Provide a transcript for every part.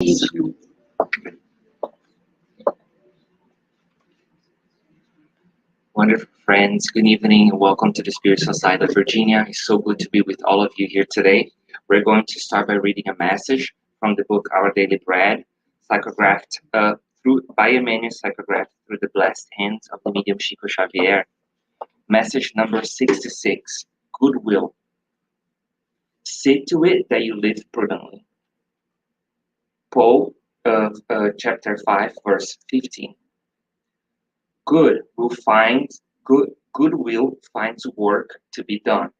Beijo. Wonderful friends, good evening and welcome to the Spiritual Side of Virginia. It's so good to be with all of you here today. We're going to start by reading a message from the book Our Daily Bread, psychographed by Emmanuel, psychographed through the blessed hands of the medium Chico Xavier. Message number 66, Goodwill. See to it that you live prudently. Paul, chapter 5, verse 15. Goodwill finds work to be done.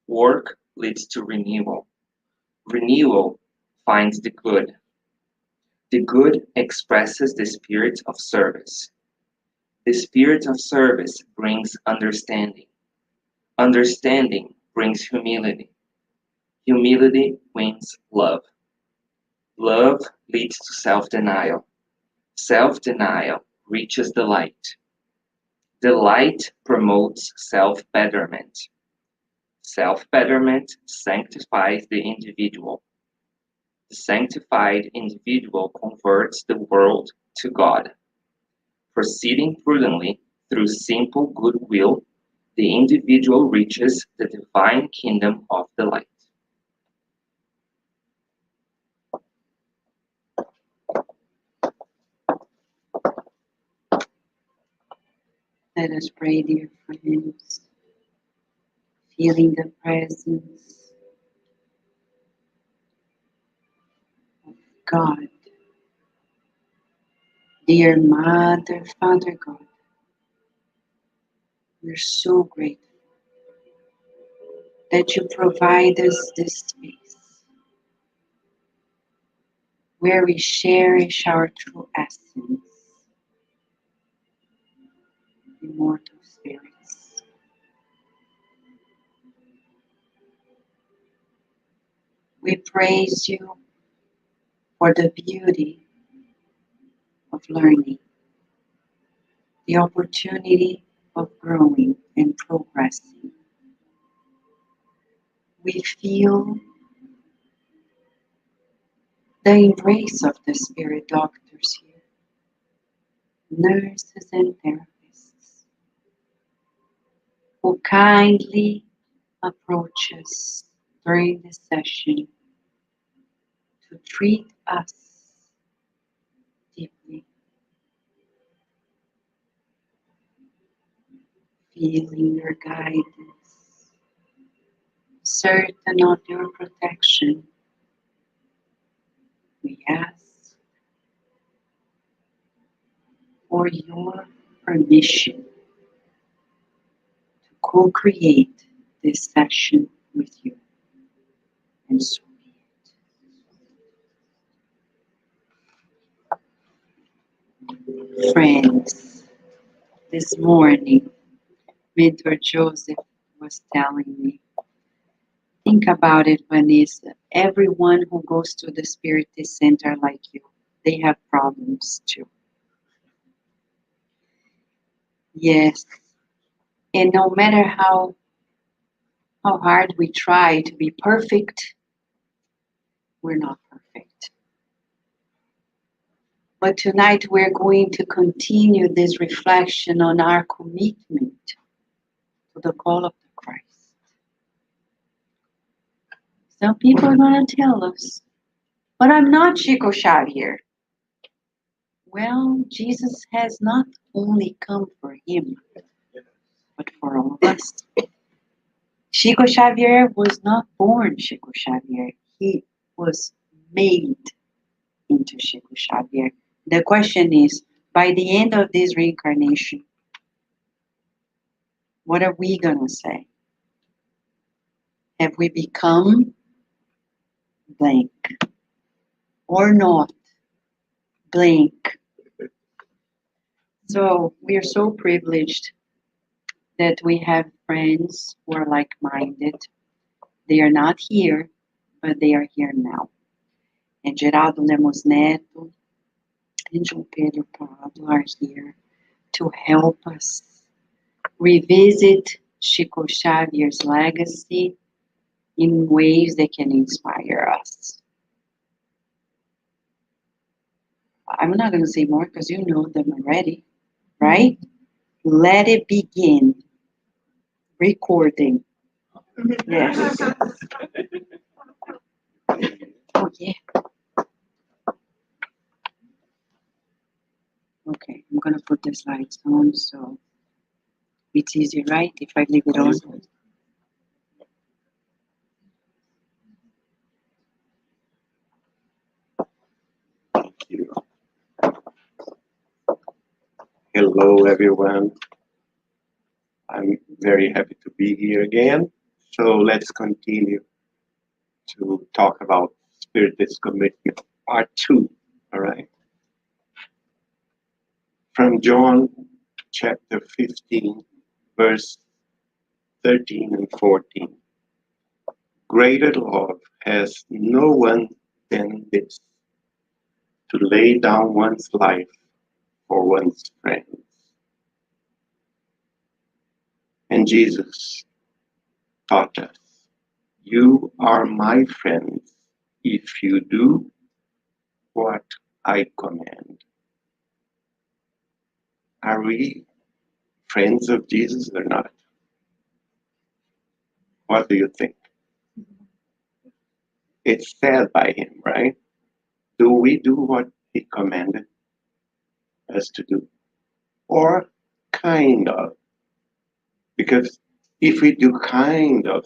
Work leads to renewal. Renewal finds the good. The good expresses the spirit of service. The spirit of service brings understanding. Understanding brings humility. Humility wins love. Love leads to self-denial. Self-denial reaches the light. The light promotes self-betterment. Self-betterment sanctifies the individual. The sanctified individual converts the world to God. Proceeding prudently through simple goodwill, the individual reaches the divine kingdom of the light. Let us pray, dear friends, feeling the presence of God. Dear Mother, Father God, we're so grateful that you provide us this space where we cherish our true essence, immortal spirits. We praise you for the beauty of learning, the opportunity of growing and progressing. We feel the embrace of the spirit doctors here, nurses and therapists, who kindly approach us during the session to treat us deeply, feeling your guidance, certain of your protection. We ask for your permission to co-create this session with you, and so be it. Friends, this morning, Mentor Joseph was telling me, think about it, Vanessa. Everyone who goes to the Spiritist Center like you, they have problems too. Yes, and no matter how hard we try to be perfect, we're not perfect. But tonight we're going to continue this reflection on our commitment to the call of the Christ. Some people are going to tell us, but I'm not Chico Xavier. Well, Jesus has not only come for him, but for all of us. Chico Xavier was not born Chico Xavier. He was made into Chico Xavier. The question is, by the end of this reincarnation, what are we going to say? Have we become blank or not blank? So we are so privileged that we have friends who are like-minded. They are not here, but they are here now. And Geraldo, Lemos, Neto, and Pedro, Prado are here to help us revisit Chico Xavier's legacy in ways that can inspire us. I'm not going to say more because you know them already, right? Let it begin. Recording. Yes. Oh, yeah. Okay, I'm going to put the slides on so it's easy, right? If I leave it on. Thank you. Hello, everyone. I'm very happy to be here again. So let's continue to talk about Spiritist Commitment, Part 2. All right. From John chapter 15, verse 13 and 14. Greater love has no one than this, to lay down one's life for one's friends. And Jesus taught us, you are my friends if you do what I command. Are we friends of Jesus or not? What do you think? It's said by him, right? Do we do what he commanded us to do? Or kind of? Because if we do kind of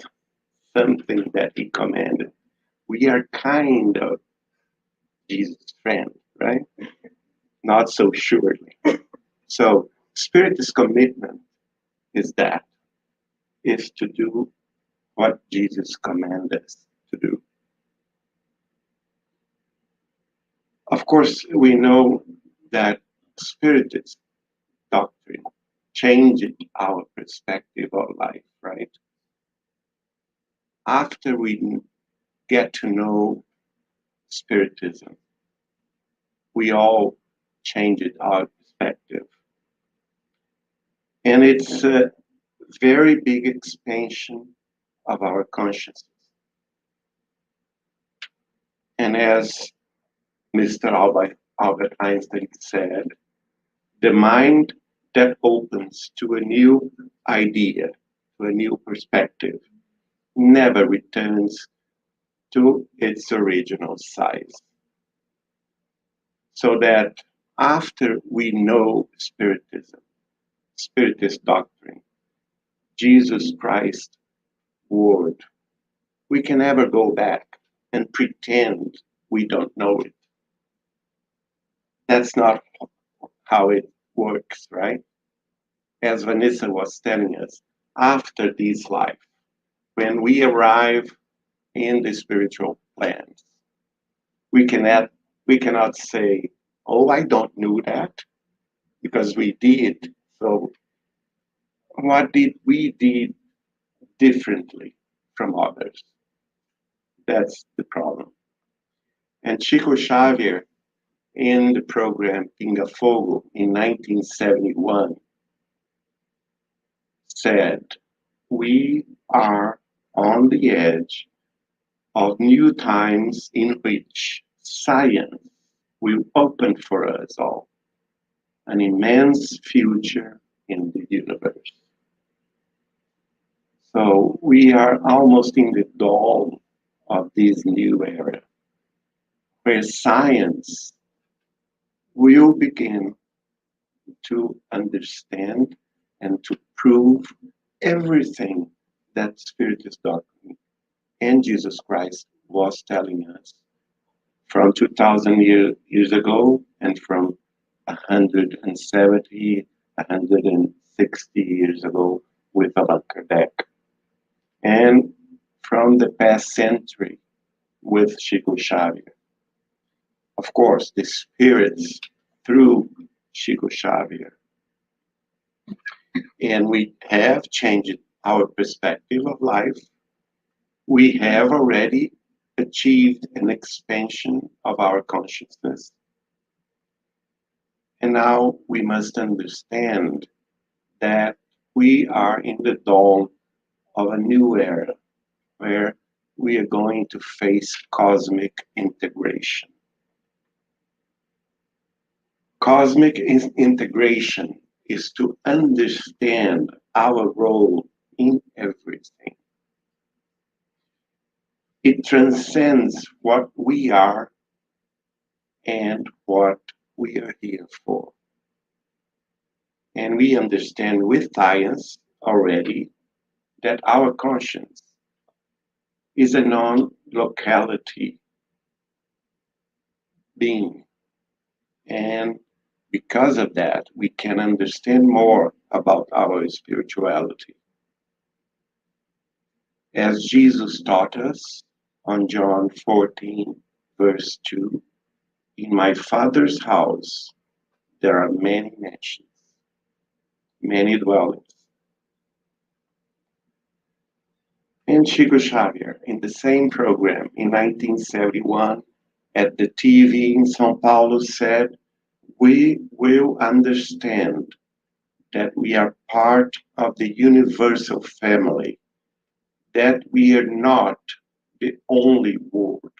something that he commanded, we are kind of Jesus' friend, right? Not so surely. So, Spiritist commitment is that, is to do what Jesus commanded us to do. Of course, we know that Spiritist doctrine changed our perspective of life, right? After we get to know Spiritism, we all changed our perspective. And it's a very big expansion of our consciousness. And as Mr. Albert Einstein said, the mind that opens to a new idea, to a new perspective, never returns to its original size. So that after we know Spiritism, Spiritist doctrine, Jesus Christ word, we can never go back and pretend we don't know it. That's not how it works, right? As Vanessa was telling us, after this life, when we arrive in the spiritual plans, we cannot say, oh, I don't know that, because we did. So what did we do differently from others? That's the problem. And Chico Xavier, in the program Pinga Fogo in 1971, said, we are on the edge of new times in which science will open for us all an immense future in the universe. So we are almost in the dawn of this new era, where science will begin to understand and to prove everything that Spiritist doctrine and Jesus Christ was telling us from 2,000 years ago and from 170, 160 years ago with Allan Kardec. And from the past century with Chico Xavier. Of course, the spirits through Chico Xavier. And we have changed our perspective of life. We have already achieved an expansion of our consciousness. And now we must understand that we are in the dawn of a new era where we are going to face cosmic integration. Cosmic integration is to understand our role in everything. It transcends what we are and what we are here for. And we understand with science already that our conscience is a non-locality being. And because of that, we can understand more about our spirituality. As Jesus taught us on John 14, verse 2, in my Father's house there are many mansions, many dwellings. And Chico Xavier, in the same program in 1971 at the TV in São Paulo, said, we will understand that we are part of the universal family, that we are not the only world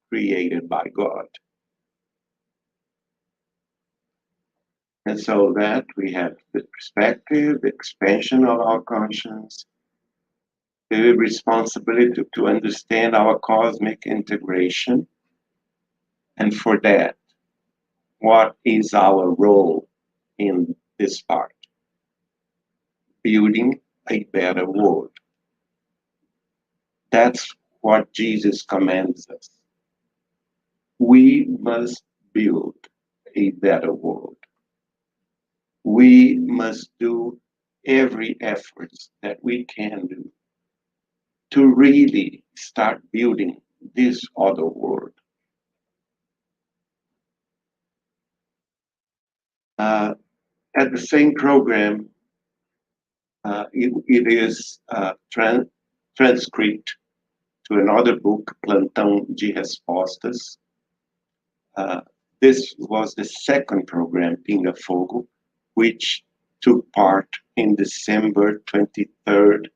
created by God. And so that we have the perspective, the expansion of our conscience, the responsibility to understand our cosmic integration. And for that, what is our role in this part? Building a better world. That's what Jesus commands us. We must build a better world. We must do every effort that we can do to really start building this other world. At the same program, it is transcript to another book, Plantão de Respostas. This was the second program, Pinga Fogo, which took part in December 23rd,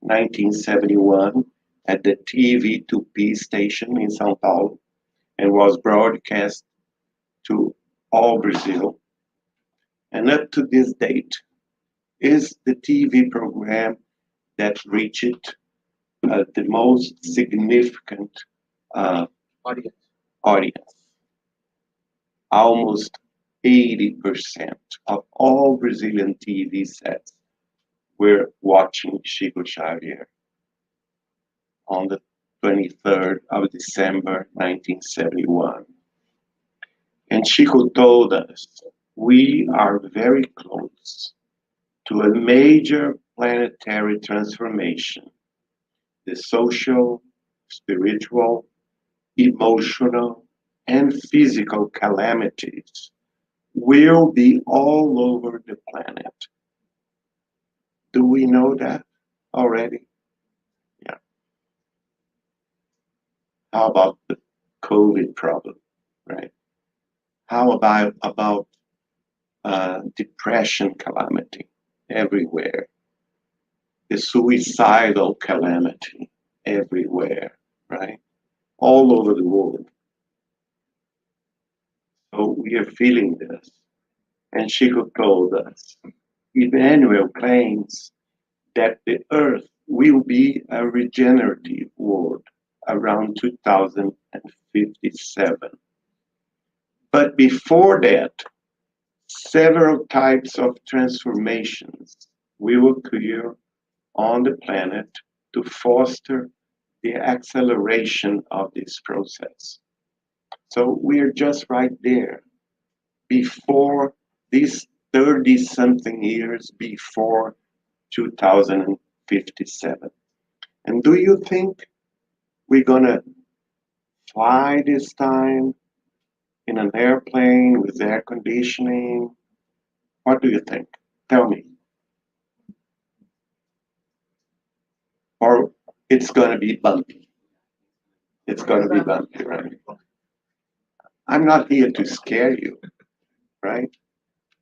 1971, at the TV Tupi station in São Paulo, and was broadcast to all Brazil. And up to this date, is the TV program that reached the most significant audience. Almost 80% of all Brazilian TV sets were watching Chico Xavier on the 23rd of December 1971. And Chico told us, we are very close to a major planetary transformation. The social, spiritual, emotional, and physical calamities will be all over the planet. Do we know that already? Yeah. How about the COVID problem, right? How about depression calamity everywhere? The suicidal calamity everywhere, right? All over the world. So we are feeling this. And Chico told us, Emmanuel claims that the earth will be a regenerative world around 2057. But before that, several types of transformations will occur on the planet to foster the acceleration of this process. So we're just right there before these 30-something years before 2057. And do you think we're gonna fly this time in an airplane with air conditioning? What do you think? Tell me. Or it's gonna be bumpy. It's gonna be bumpy, right? I'm not here to scare you, right?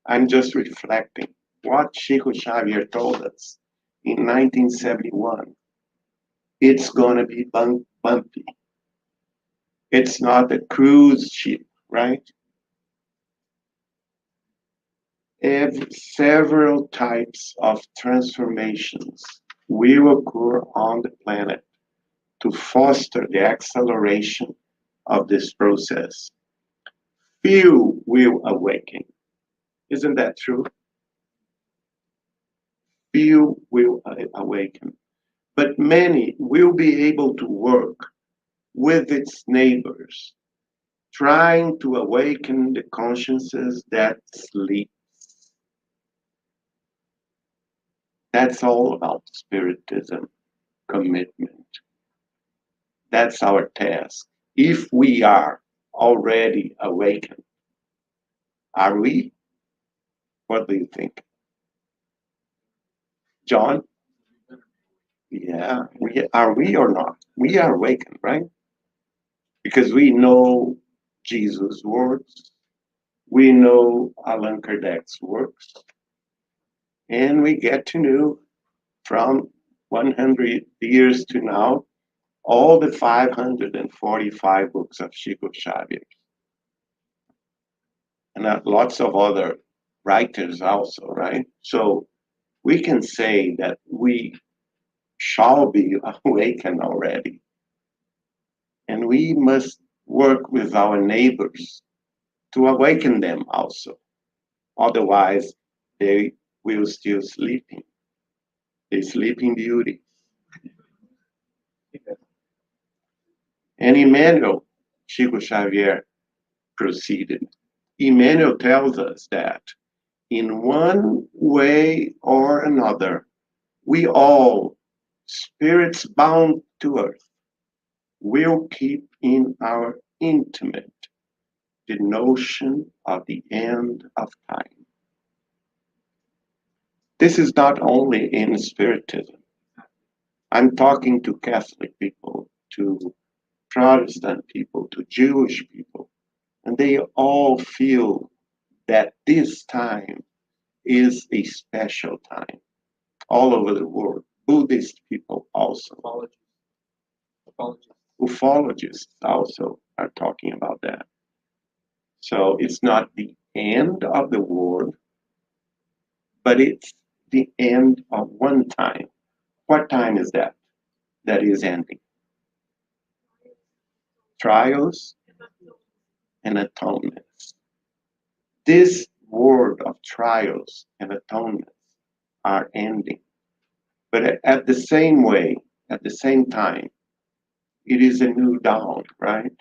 I'm just reflecting what Chico Xavier told us in 1971. It's gonna be bumpy. It's not a cruise ship, right? Several types of transformations will occur on the planet to foster the acceleration of this process. Few will awaken. Isn't that true? Few will awaken, but many will be able to work with its neighbors, trying to awaken the consciences that sleep. That's all about Spiritism commitment. That's our task. If we are already awakened, are we? What do you think? John? Yeah, are we or not? We are awakened, right? Because we know Jesus' words, we know Allan Kardec's works, and we get to know from 100 years to now all the 545 books of Chico Xavier, and lots of other writers also, right? So we can say that we shall be awakened already. And we must work with our neighbors to awaken them also. Otherwise, they will still sleeping. They sleep in beauty. And Emmanuel, Chico Xavier proceeded. Emmanuel tells us that in one way or another, we all, spirits bound to earth, will keep in our intimate the notion of the end of time. This is not only in Spiritism. I'm talking to Catholic people, to Protestant people, to Jewish people, and they all feel that this time is a special time all over the world. Buddhist people also. Ufologists also are talking about that. So it's not the end of the world, but it's the end of one time. What time is that? That is ending. Trials and atonements. This world of trials and atonements are ending. But at the same way, at the same time, it is a new dawn, right?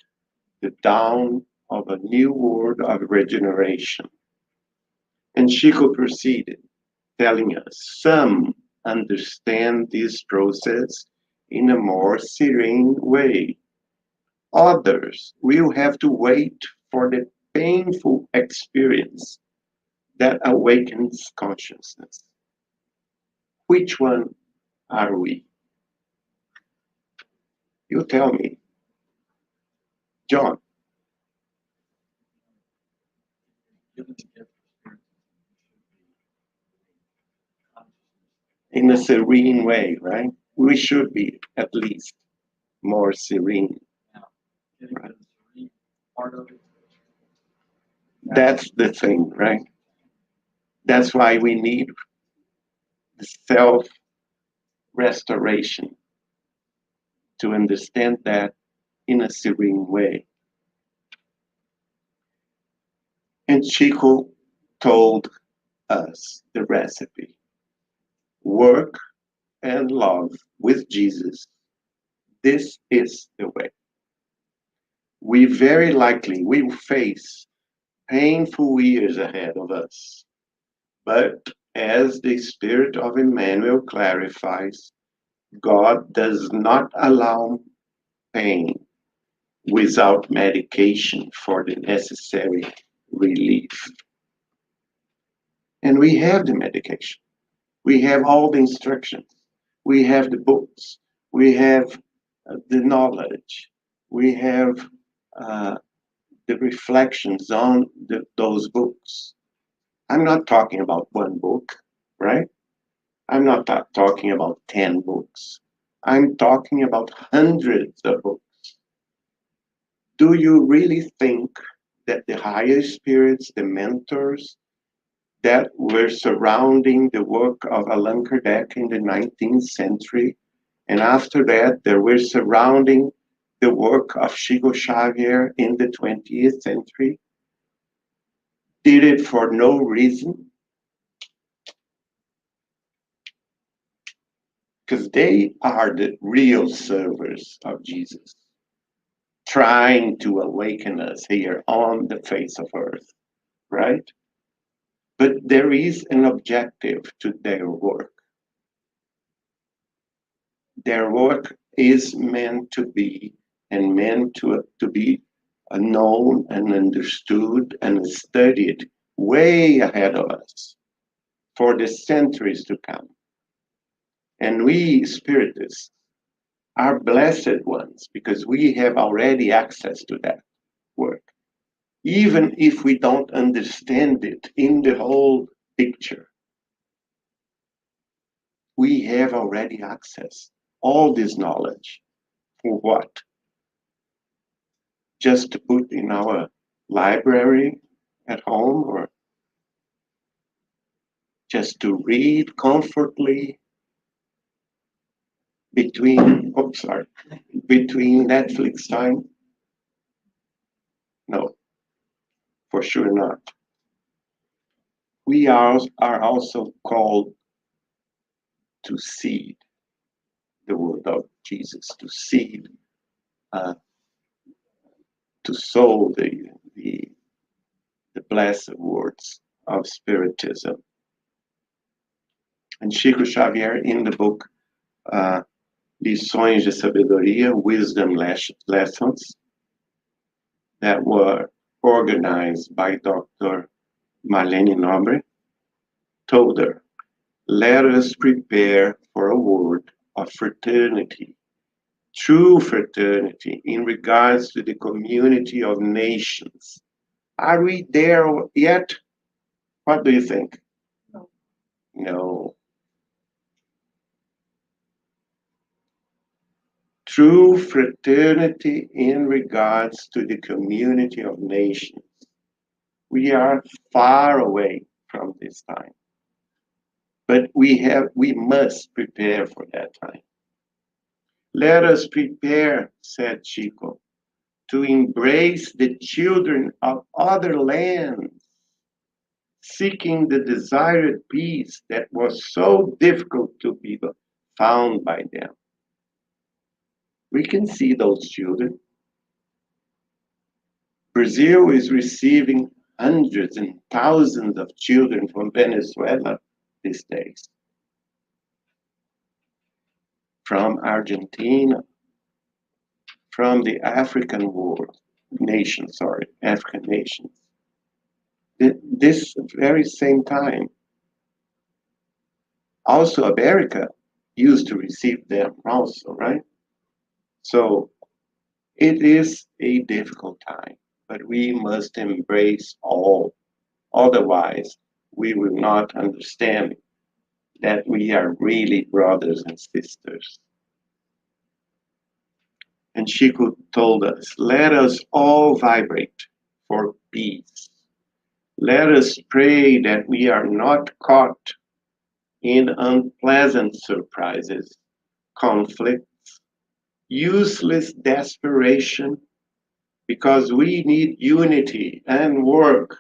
The dawn of a new world of regeneration. And Chico proceeded, telling us some understand this process in a more serene way. Others will have to wait for the painful experience that awakens consciousness. Which one are we? You tell me. John. In a serene way, right? We should be at least more serene. Right? That's the thing, right? That's why we need the self restoration to understand that in a serene way. And Chico told us the recipe: work and love with Jesus. This is the way. We very likely will face painful years ahead of us. But as the Spirit of Emmanuel clarifies, God does not allow pain without medication for the necessary relief. And we have the medication. We have all the instructions. We have the books. We have the knowledge. We have the reflections on those books. I'm not talking about one book, right? I'm not talking about 10 books. I'm talking about hundreds of books. Do you really think that the higher spirits, the mentors, that were surrounding the work of Allan Kardec in the 19th century. And after that, they were surrounding the work of Chico Xavier in the 20th century. Did it for no reason, because they are the real servers of Jesus, trying to awaken us here on the face of earth, right? But there is an objective to their work. Their work is meant to be and meant to be known and understood and studied way ahead of us for the centuries to come. And we Spiritists are blessed ones because we have already access to that work. Even if we don't understand it in the whole picture, we have already access. All this knowledge. For what? Just to put in our library at home, or just to read comfortably between Netflix time? No, for sure not. We are also called to seed the word of Jesus, to seed, to sow the blessed words of Spiritism. And Chico Xavier, in the book Lições de Sabedoria, Wisdom Lessons, that were organized by Dr. Marlene Nobre, told her, let us prepare for a word of fraternity, true fraternity in regards to the community of nations. Are we there yet? What do you think? No. No. True fraternity in regards to the community of nations. We are far away from this time. But we must prepare for that time. Let us prepare, said Chico, to embrace the children of other lands, seeking the desired peace that was so difficult to be found by them. We can see those children. Brazil is receiving hundreds and thousands of children from Venezuela these days, from Argentina, from the African nations. This very same time, also America used to receive them also, right? So it is a difficult time, but we must embrace all. Otherwise, we will not understand that we are really brothers and sisters. And Chico told us, let us all vibrate for peace. Let us pray that we are not caught in unpleasant surprises, conflicts, useless desperation, because we need unity and work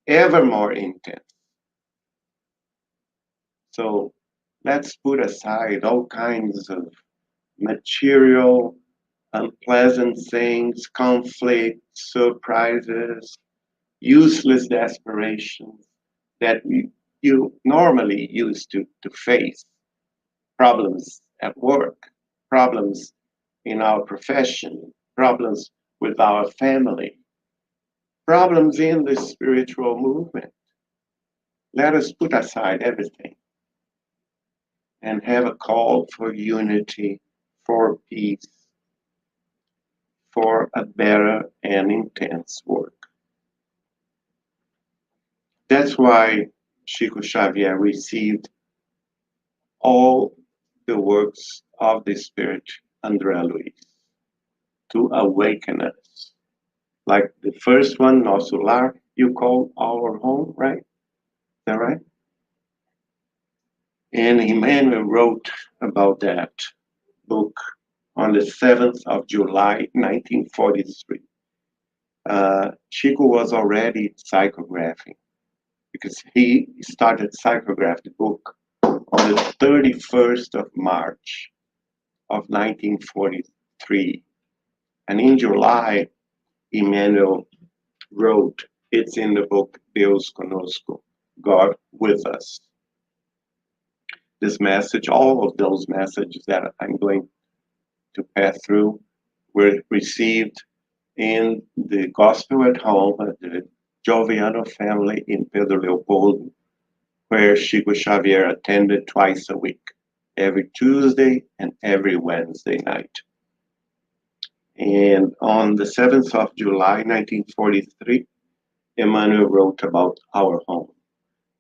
ever more intense. So let's put aside all kinds of material, unpleasant things, conflicts, surprises, useless desperations that you normally used to face. Problems at work, problems in our profession, problems with our family, problems in the spiritual movement. Let us put aside everything and have a call for unity, for peace, for a better and intense work. That's why Chico Xavier received all the works of the Spirit André Luiz to awaken us. Like the first one, Nosso Lar, you call our home, right? that right? And Emmanuel wrote about that book on the 7th of July, 1943. Chico was already psychographing because he started psychograph the book on the 31st of March of 1943. And in July, Emmanuel wrote, it's in the book Deus Conosco, God with us. This message, all of those messages that I'm going to pass through were received in the Gospel at Home at the Joviano family in Pedro Leopoldo, where Chico Xavier attended twice a week, every Tuesday and every Wednesday night. And on the 7th of July, 1943, Emmanuel wrote about our home.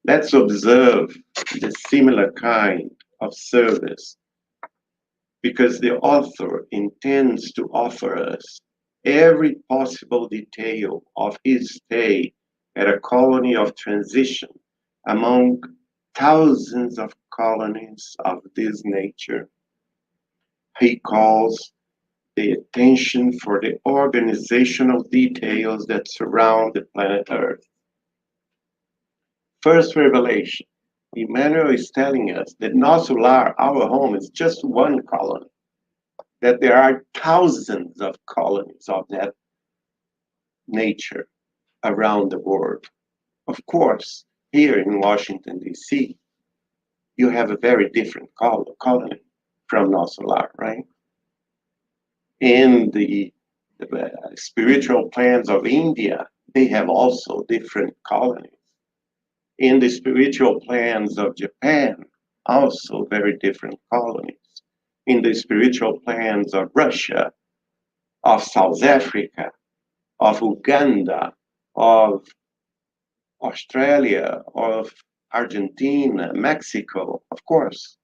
Let's observe the similar kind of service because the author intends to offer us every possible detail of his stay at a colony of transition among thousands of colonies of this nature. He calls the attention for the organizational details that surround the planet Earth. First revelation, Emmanuel is telling us that Nosso Lar, our home, is just one colony, that there are thousands of colonies of that nature around the world. Of course, here in Washington, D.C., you have a very different colony from Nosso Lar, right? In the spiritual plans of India, they have also different colonies. In the spiritual plans of Japan, also very different colonies. In the spiritual plans of Russia, of South Africa, of Uganda, of Australia, of Argentina, Mexico, of course,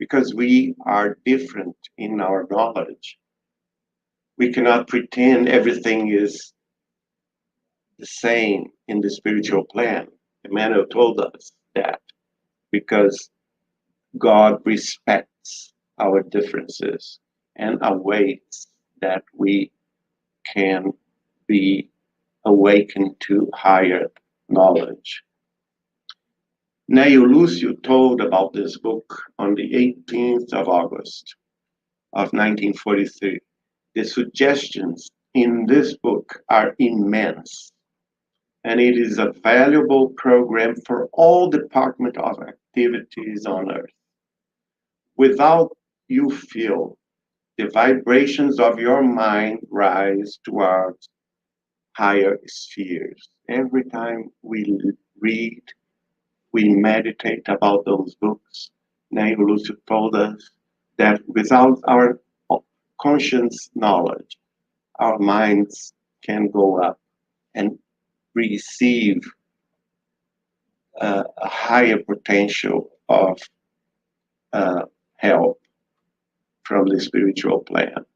because we are different in our knowledge. We cannot pretend everything is the same in the spiritual plan. Emmanuel told us that because God respects our differences and awaits that we can be awakened to higher knowledge. Neo Lucio told about this book on the 18th of August of 1943. The suggestions in this book are immense, and it is a valuable program for all department of activities on Earth. Without you feel the vibrations of your mind rise towards higher spheres. Every time we read, we meditate about those books. Neo Lucio told us that without our conscious knowledge, our minds can go up and receive a higher potential of help from the spiritual plan.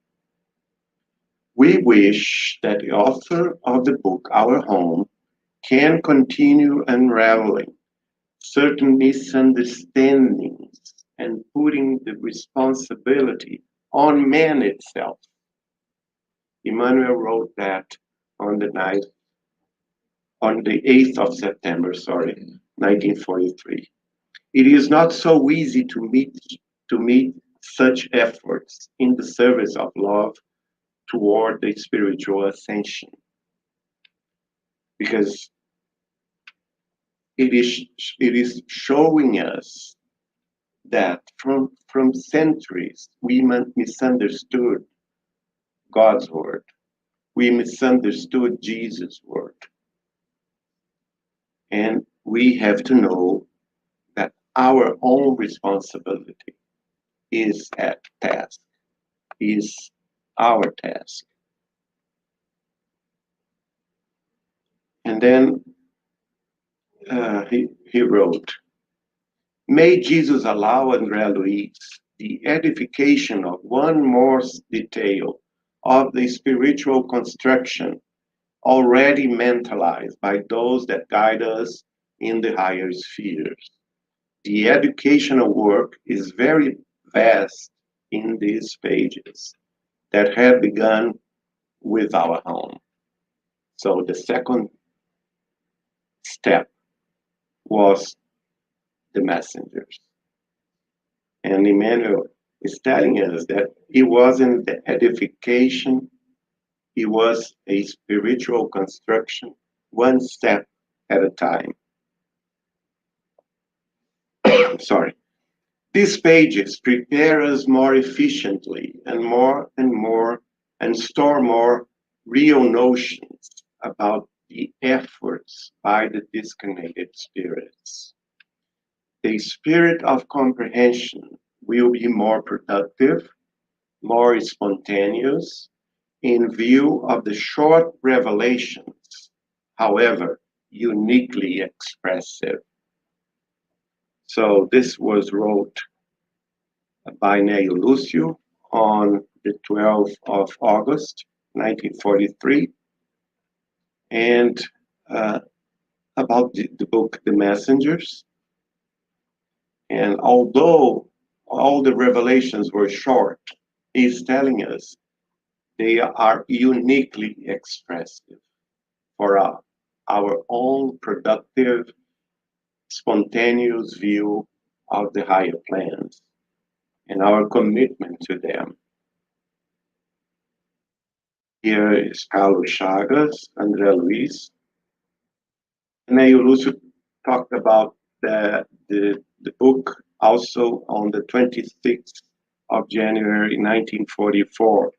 We wish that the author of the book, Our Home, can continue unraveling certain misunderstandings and putting the responsibility on man itself. Emmanuel wrote that on the 8th of September, 1943. It is not so easy to meet such efforts in the service of love toward the spiritual ascension, because it is showing us that from centuries we misunderstood God's word. We misunderstood Jesus' word. And we have to know that our own responsibility is at task, is our task. And then he wrote, may Jesus allow André Luiz the edification of one more detail of the spiritual construction already mentalized by those that guide us in the higher spheres. The educational work is very vast in these pages that have begun with our home. So the second step was the messengers. And Emmanuel is telling us that it wasn't the edification, it was a spiritual construction, one step at a time. Sorry. These pages prepare us more efficiently and more and store more real notions about the efforts by the disconnected spirits. The spirit of comprehension will be more productive, more spontaneous, in view of the short revelations, however uniquely expressive. So this was wrote by Neto Lúcio on the 12th of August, 1943, and about the book The Messengers. And although all the revelations were short, he's telling us they are uniquely expressive for our own productive, spontaneous view of the higher plans and our commitment to them. Here is Carlos Chagas, André Luiz, and Neto Lúcio talked about the book also on the 26th of January 1944.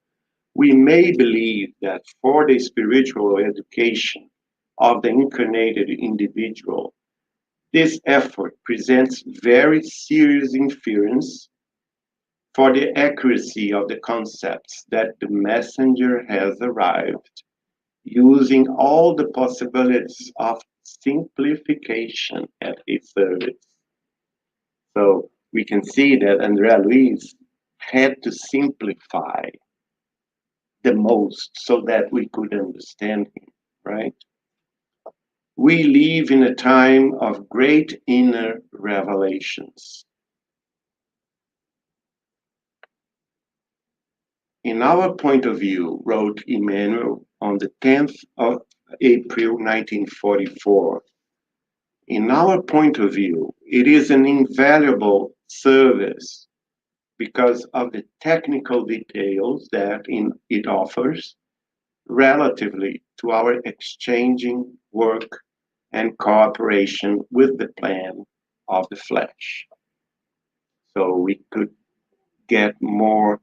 We may believe that for the spiritual education of the incarnated individual, this effort presents very serious interference for the accuracy of the concepts that the messenger has arrived, using all the possibilities of simplification at his service. So we can see that André Luiz had to simplify the most so that we could understand him, right? We live in a time of great inner revelations. In our point of view, wrote Emmanuel on the 10th of April 1944, in our point of view, it is an invaluable service because of the technical details that it offers relatively to our exchanging work and cooperation with the plan of the flesh. So we could get more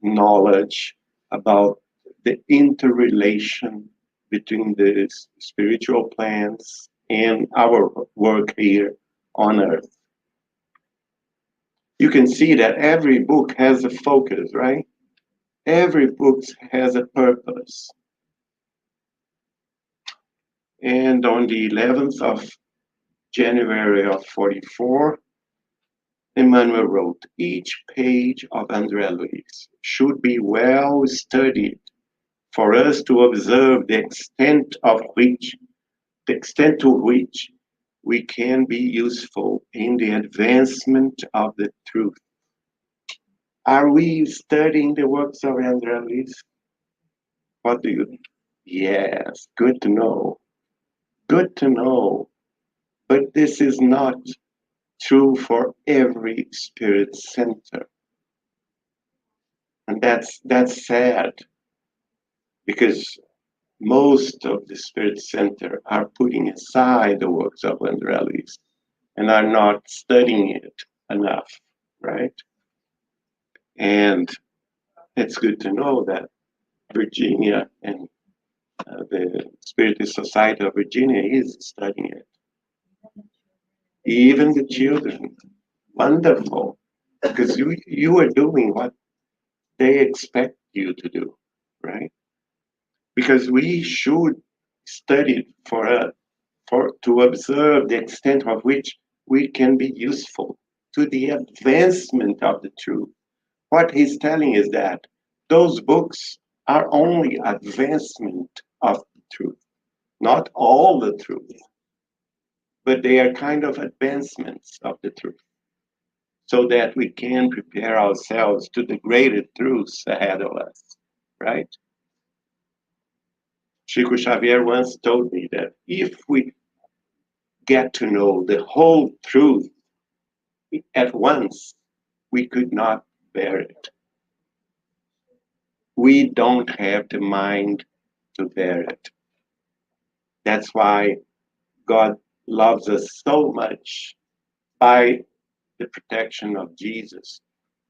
knowledge about the interrelation between the spiritual plans and our work here on earth. You can see that every book has a focus, right? Every book has a purpose. And on the 11th of January of 44, Emmanuel wrote, each page of André Luiz should be well studied for us to observe the extent to which we can be useful in the advancement of the truth. Are we studying the works of André Luiz? What do you think? Yes, good to know. Good to know. But this is not true for every spirit center. And that's sad, because most of the spirit center are putting aside the works of André Luiz and are not studying it enough, right? And it's good to know that Virginia and the Spiritist Society of Virginia is studying it. Even the children. Wonderful. Because you are doing what they expect you to do, right? Because we should study to observe the extent of which we can be useful to the advancement of the truth. What he's telling is that those books are only advancement of the truth, not all the truth. but they are kind of advancements of the truth, so that we can prepare ourselves to the greater truths ahead of us, right? Chico Xavier once told me that if we get to know the whole truth at once, we could not bear it. We don't have the mind to bear it. That's why God loves us so much by the protection of Jesus,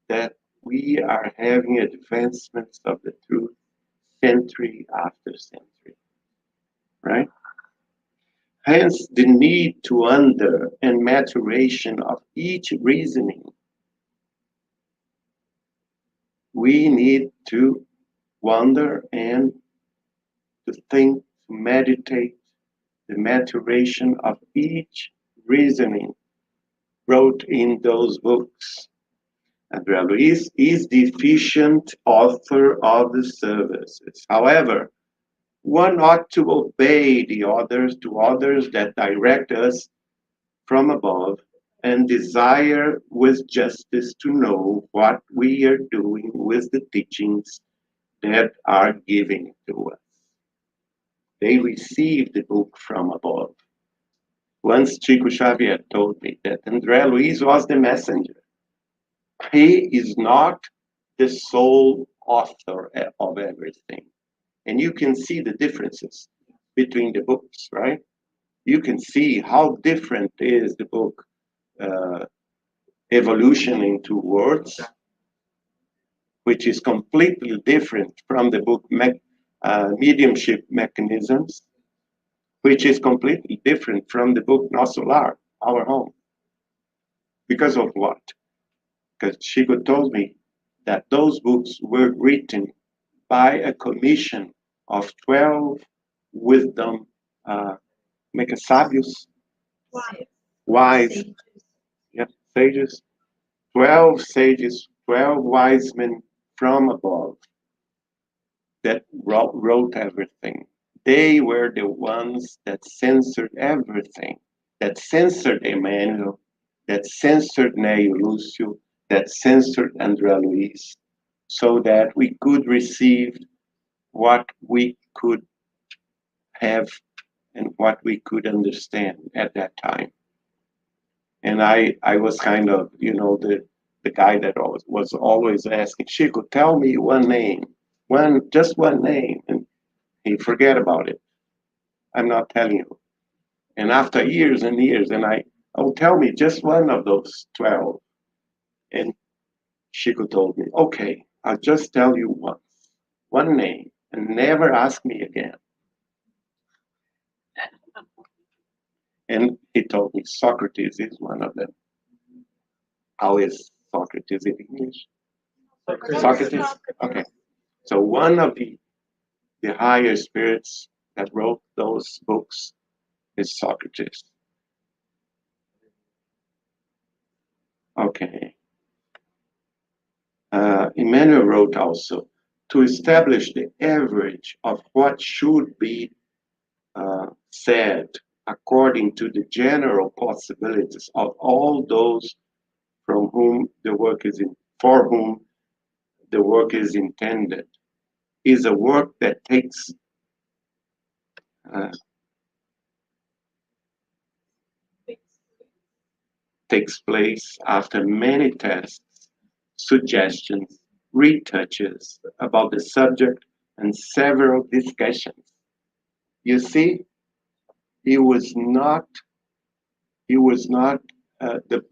that we are having advancements of the truth century after century, right? Hence, the need to under and maturation of each reasoning. We need to wonder and to think, to meditate the maturation of each reasoning wrote in those books. Andrea Luiz is the efficient author of the services. However, one ought to obey the others that direct us from above and desire with justice to know what we are doing with the teachings that are given to us. They receive the book from above. Once Chico Xavier told me that André Luiz was the messenger. He is not the sole author of everything. And you can see the differences between the books, right? You can see how different is the book Evolution into Words, which is completely different from the book Mediumship Mechanisms, which is completely different from the book Nosso Lar, Our Home. Because of what? Because Chico told me that those books were written by a commission of 12 wisdom, sábios, wise, yeah, sages, 12 sages, 12 wise men from above that wrote everything. They were the ones that censored everything, that censored Emmanuel, that censored Neo Lúcio, that censored André Luiz, so that we could receive what we could have and what we could understand at that time. And I was kind of, the guy that was always asking, Chico, tell me one name, just one name. And he forget about it. I'm not telling you. And after years and years, oh, tell me just one of those 12. And Chico told me, okay, I'll just tell you once, one name, and never ask me again. And he told me Socrates is one of them. How is Socrates in English? Socrates? Okay. So one of the higher spirits that wrote those books is Socrates. Okay. Emmanuel wrote also, to establish the average of what should be said according to the general possibilities of all those for whom the work is intended, is a work that takes place after many tests, suggestions, retouches about the subject, and several discussions. You see,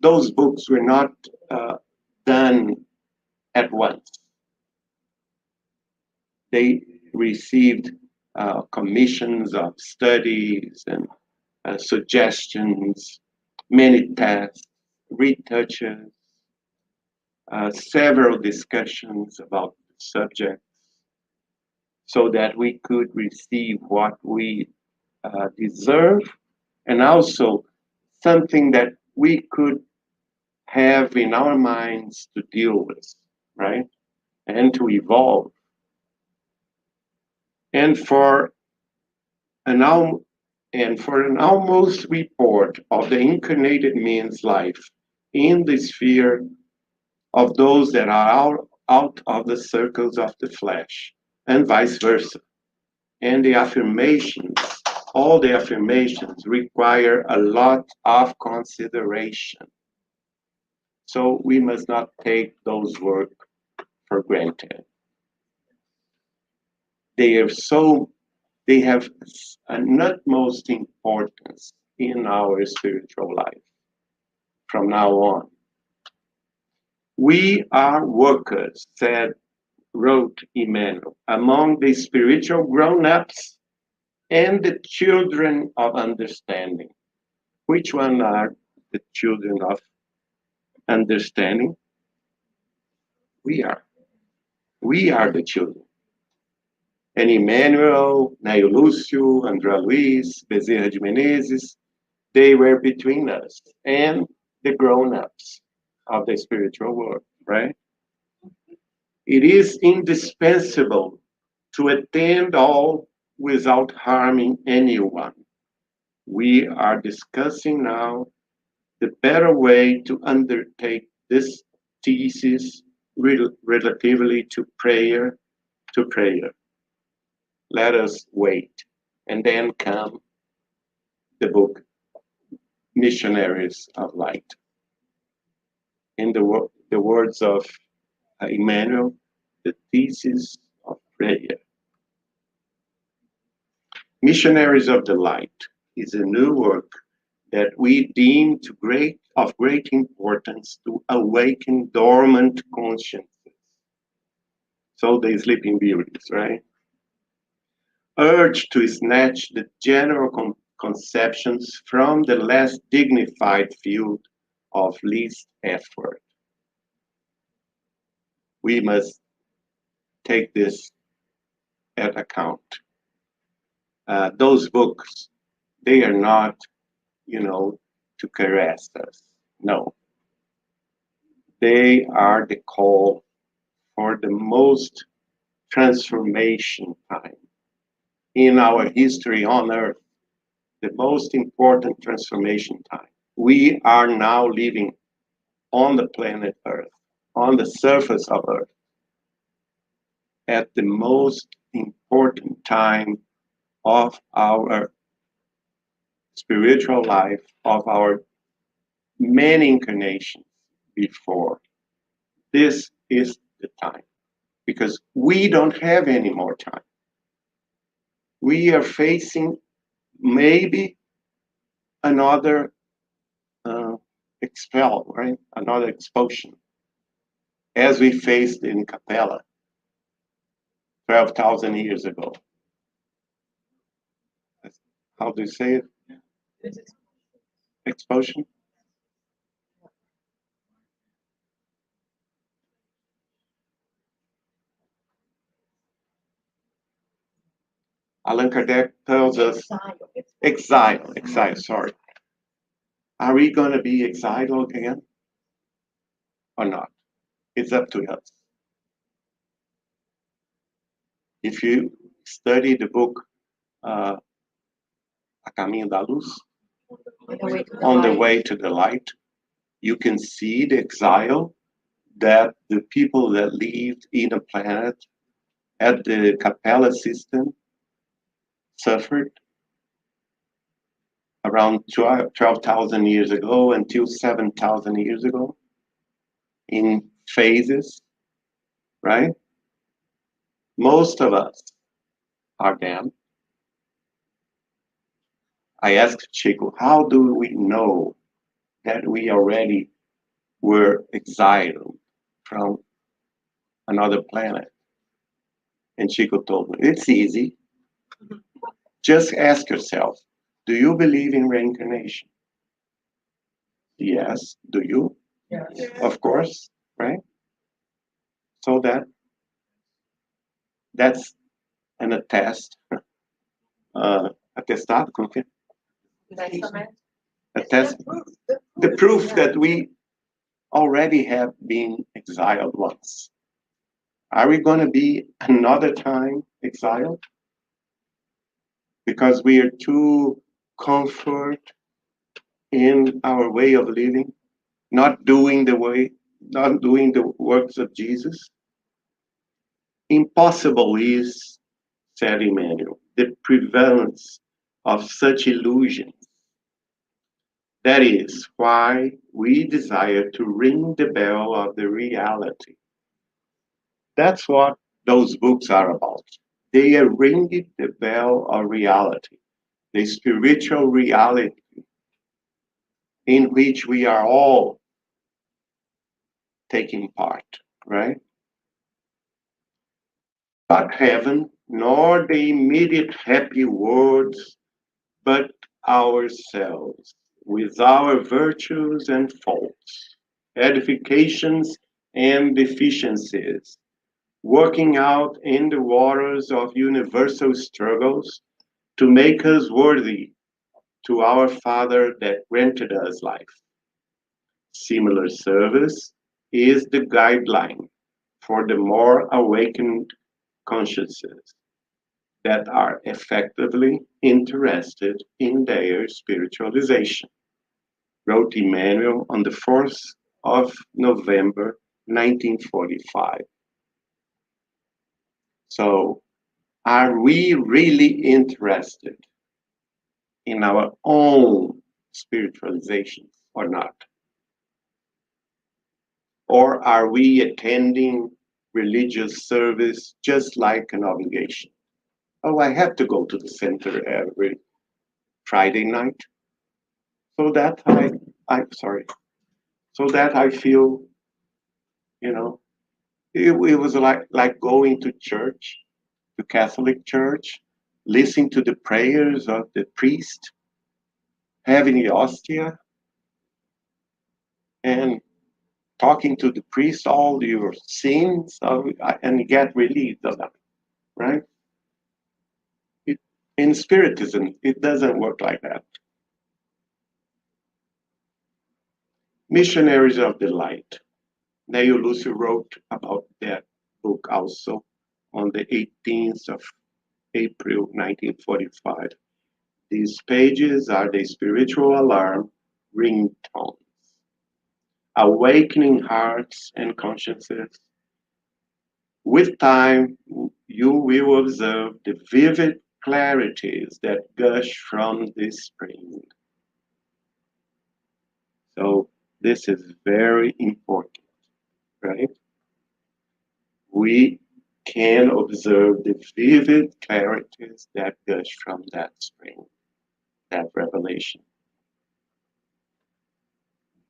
those books were not done at once. They received commissions of studies and suggestions, many tests, retouches, several discussions about the subject, so that we could receive what we deserve, and also something that we could have in our minds to deal with, right? And to evolve. And for And for an almost report of the incarnated man's life in the sphere of those that are out of the circles of the flesh, and vice versa. And the affirmations, all the affirmations require a lot of consideration. So we must not take those work for granted. They have an utmost importance in our spiritual life from now on. We are workers, wrote Emmanuel, among the spiritual grown-ups and the children of understanding. Which one are the children of understanding? We are. We are the children. And Emmanuel, Neo Lúcio, André Luiz, Bezerra de Menezes, they were between us and the grown-ups of the spiritual world, right? It is indispensable to attend all without harming anyone. We are discussing now the better way to undertake this thesis relatively to prayer. Let us wait. And then come the book, Missionaries of Light. In the words of Emmanuel, the thesis of prayer. Missionaries of the Light is a new work that we deem of great importance to awaken dormant consciences. So the sleeping beauties, right? Urge to snatch the general conceptions from the less dignified field of least effort. We must take this at account. Those books, they are not, to caress us. No. They are the call for the most transformation time in our history on earth, the most important transformation time. We are now living on the planet Earth, on the surface of Earth, at the most important time of our spiritual life, of our many incarnations before. This is the time, because we don't have any more time. We are facing maybe another expel, right? Another expulsion, as we faced in Capella 12,000 years ago. How do you say it? Expulsion? Allan Kardec tells us, exile, sorry. Are we going to be exiled again or not? It's up to us. If you study the book A Caminho da Luz, On the Way to the Light, you can see the exile that the people that lived in the planet at the Capella system suffered around 12,000 years ago until 7,000 years ago in phases, right? Most of us are damned. I asked Chico, how do we know that we already were exiled from another planet? And Chico told me, it's easy. Just ask yourself, do you believe in reincarnation? Yes. Do you? Yes. Of course, right? So that's an attest. Atestado, como que é? Attest, the proof that we already have been exiled once. Are we going to be another time exiled? Because we are too comfort in our way of living, not doing the works of Jesus? Impossible is, said Emmanuel, the prevalence of such illusions. That is why we desire to ring the bell of the reality. That's what those books are about. They are ringing the bell of reality, the spiritual reality in which we are all taking part, right? Not heaven, nor the immediate happy words, but ourselves, with our virtues and faults, edifications and deficiencies, working out in the waters of universal struggles to make us worthy to our Father that granted us life. Similar service is the guideline for the more awakened consciences that are effectively interested in their spiritualization, wrote Emmanuel on the 4th of November 1945. So, are we really interested in our own spiritualization or not? Or are we attending religious service just like an obligation? Oh, I have to go to the center every Friday night so that so that I feel, you know, it was like going to church, to Catholic church, listening to the prayers of the priest, having the hostia, and talking to the priest all your sins, and get relieved of them, right? It, in Spiritism, it doesn't work like that. Missionaries of the Light. Neil Lucy wrote about that book also on the 18th of April 1945. These pages are the spiritual alarm ringtones, awakening hearts and consciences. With time, you will observe the vivid clarities that gush from this spring. So this is very important, right? We can observe the vivid clarities that gush from that spring, that revelation.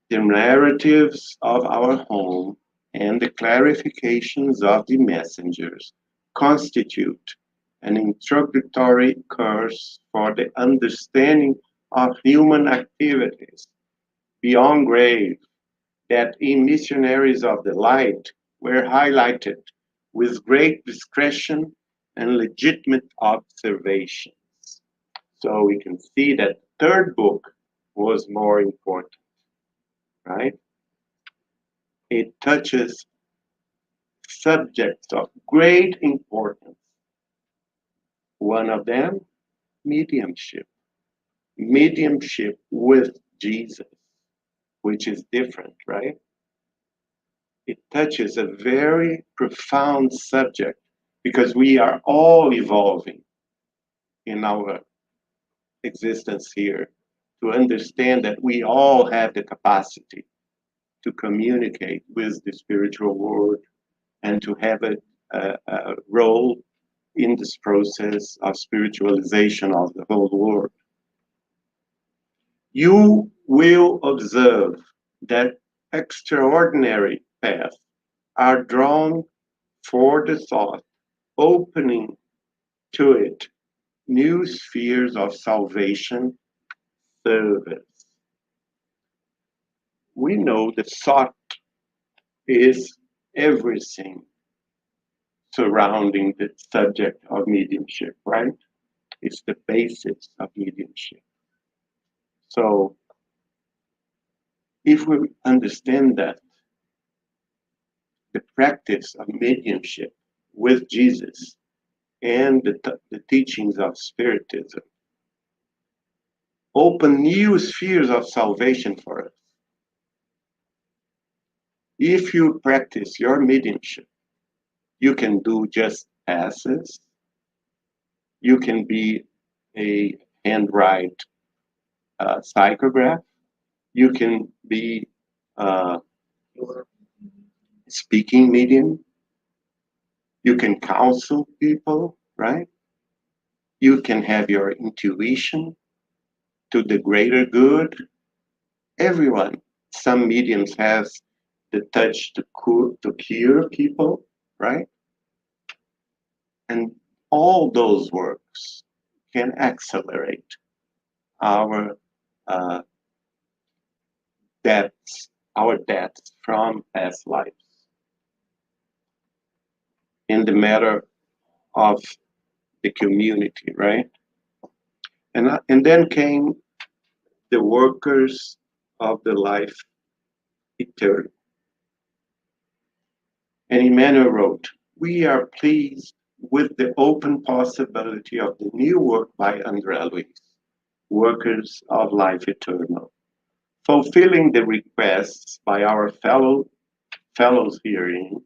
The narratives of our home and the clarifications of the messengers constitute an introductory course for the understanding of human activities beyond grave that in Missionaries of the Light were highlighted with great discretion and legitimate observations. So we can see that the third book was more important, right? It touches subjects of great importance. One of them, mediumship. Mediumship with Jesus, which is different, right? It touches a very profound subject because we are all evolving in our existence here to understand that we all have the capacity to communicate with the spiritual world and to have a role in this process of spiritualization of the whole world. You will observe that extraordinary paths are drawn for the thought, opening to it new spheres of salvation service. We know the thought is everything surrounding the subject of mediumship, right? It's the basis of mediumship. So if we understand that the practice of mediumship with Jesus and the teachings of Spiritism open new spheres of salvation for us. If you practice your mediumship, you can do just passes. You can be a handwrite psychograph. You can be a speaking medium. You can counsel people, right? You can have your intuition to the greater good. Everyone, some mediums has the touch to cure people, right? And all those works can accelerate our uh, debts, from past lives. In the matter of the community, right? And then came the workers of the life eternal. And Emmanuel wrote, "We are pleased with the open possibility of the new work by André Luiz, Workers of Life Eternal, fulfilling the requests by our fellows herein.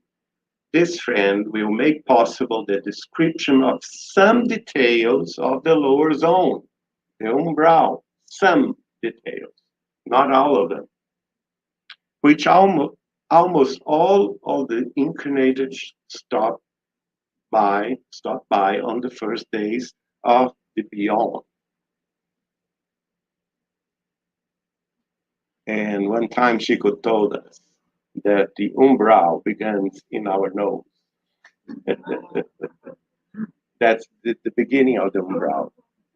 This friend will make possible the description of some details of the lower zone, the umbral, some details, not all of them, which almost all of the incarnated stop by on the first days of the beyond." And one time Chico told us that the umbral begins in our nose. That's the beginning of the umbral,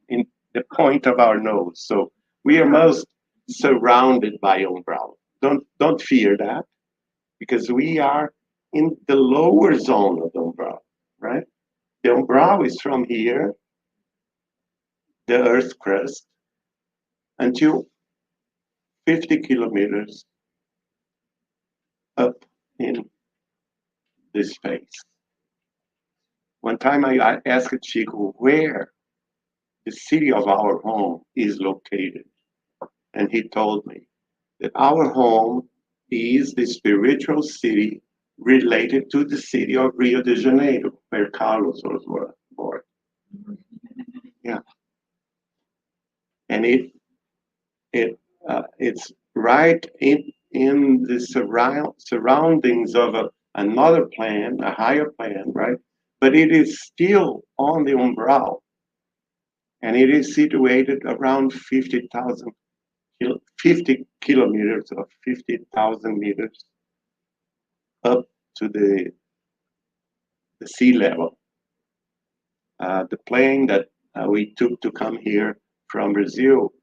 in the point of our nose. So we are most surrounded by umbral. Don't fear that, because we are in the lower zone of the umbral, right? The umbral is from here, the Earth crust, until 50 kilometers up in this space. One time I asked Chico where the city of our home is located. And he told me that our home is the spiritual city related to the city of Rio de Janeiro, where Carlos was born. Yeah. And it's right in the surroundings of another plan, a higher plan, right? But it is still on the umbral, and it is situated around 50 kilometers or 50,000 meters up to the sea level. The plane that we took to come here from Brazil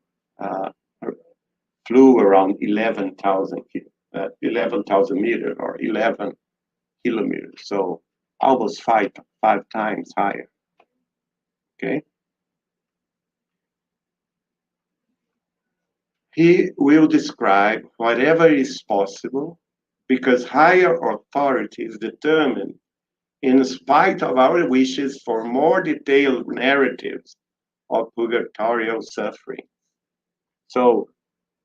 flew around 11,000 meters or 11 kilometers, so almost five times higher. Okay. He will describe whatever is possible, because higher authorities determine, in spite of our wishes for more detailed narratives of purgatorial suffering. So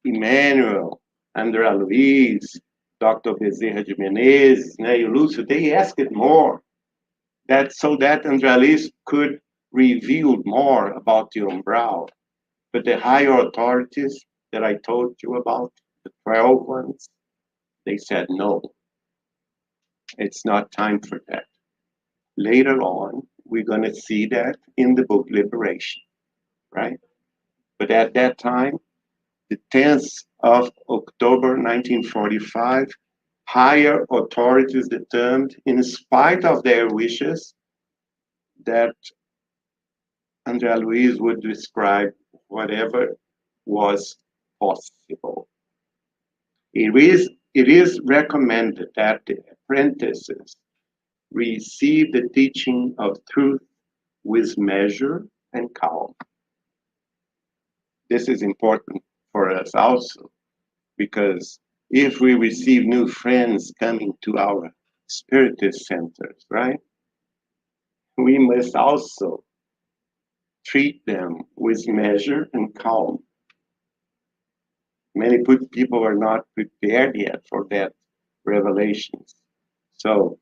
Emmanuel, André Luiz, Dr. Bezerra de Menezes, Neto Lúcio, they asked more, so that André Luiz could reveal more about the umbral. But the higher authorities that I told you about, the 12 ones, they said no, it's not time for that. Later on, we're going to see that in the book Liberation, right? But at that time, the 10th of October 1945, higher authorities determined, in spite of their wishes, that André Luiz would describe whatever was possible. It is recommended that the apprentices receive the teaching of truth with measure and calm. This is important for us also, because if we receive new friends coming to our Spiritist centers, right, we must also treat them with measure and calm, Many people are not prepared yet for that revelations. So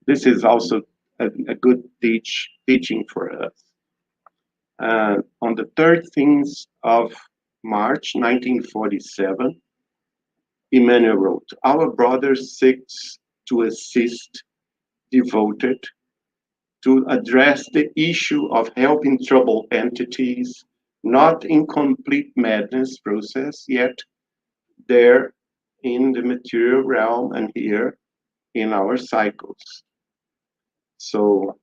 this is also a good teaching for us. On the 13th of March 1947, Emmanuel wrote, "Our brother seeks to assist, devoted to address the issue of helping troubled entities, not in complete madness process, yet there in the material realm and here in our cycles." So,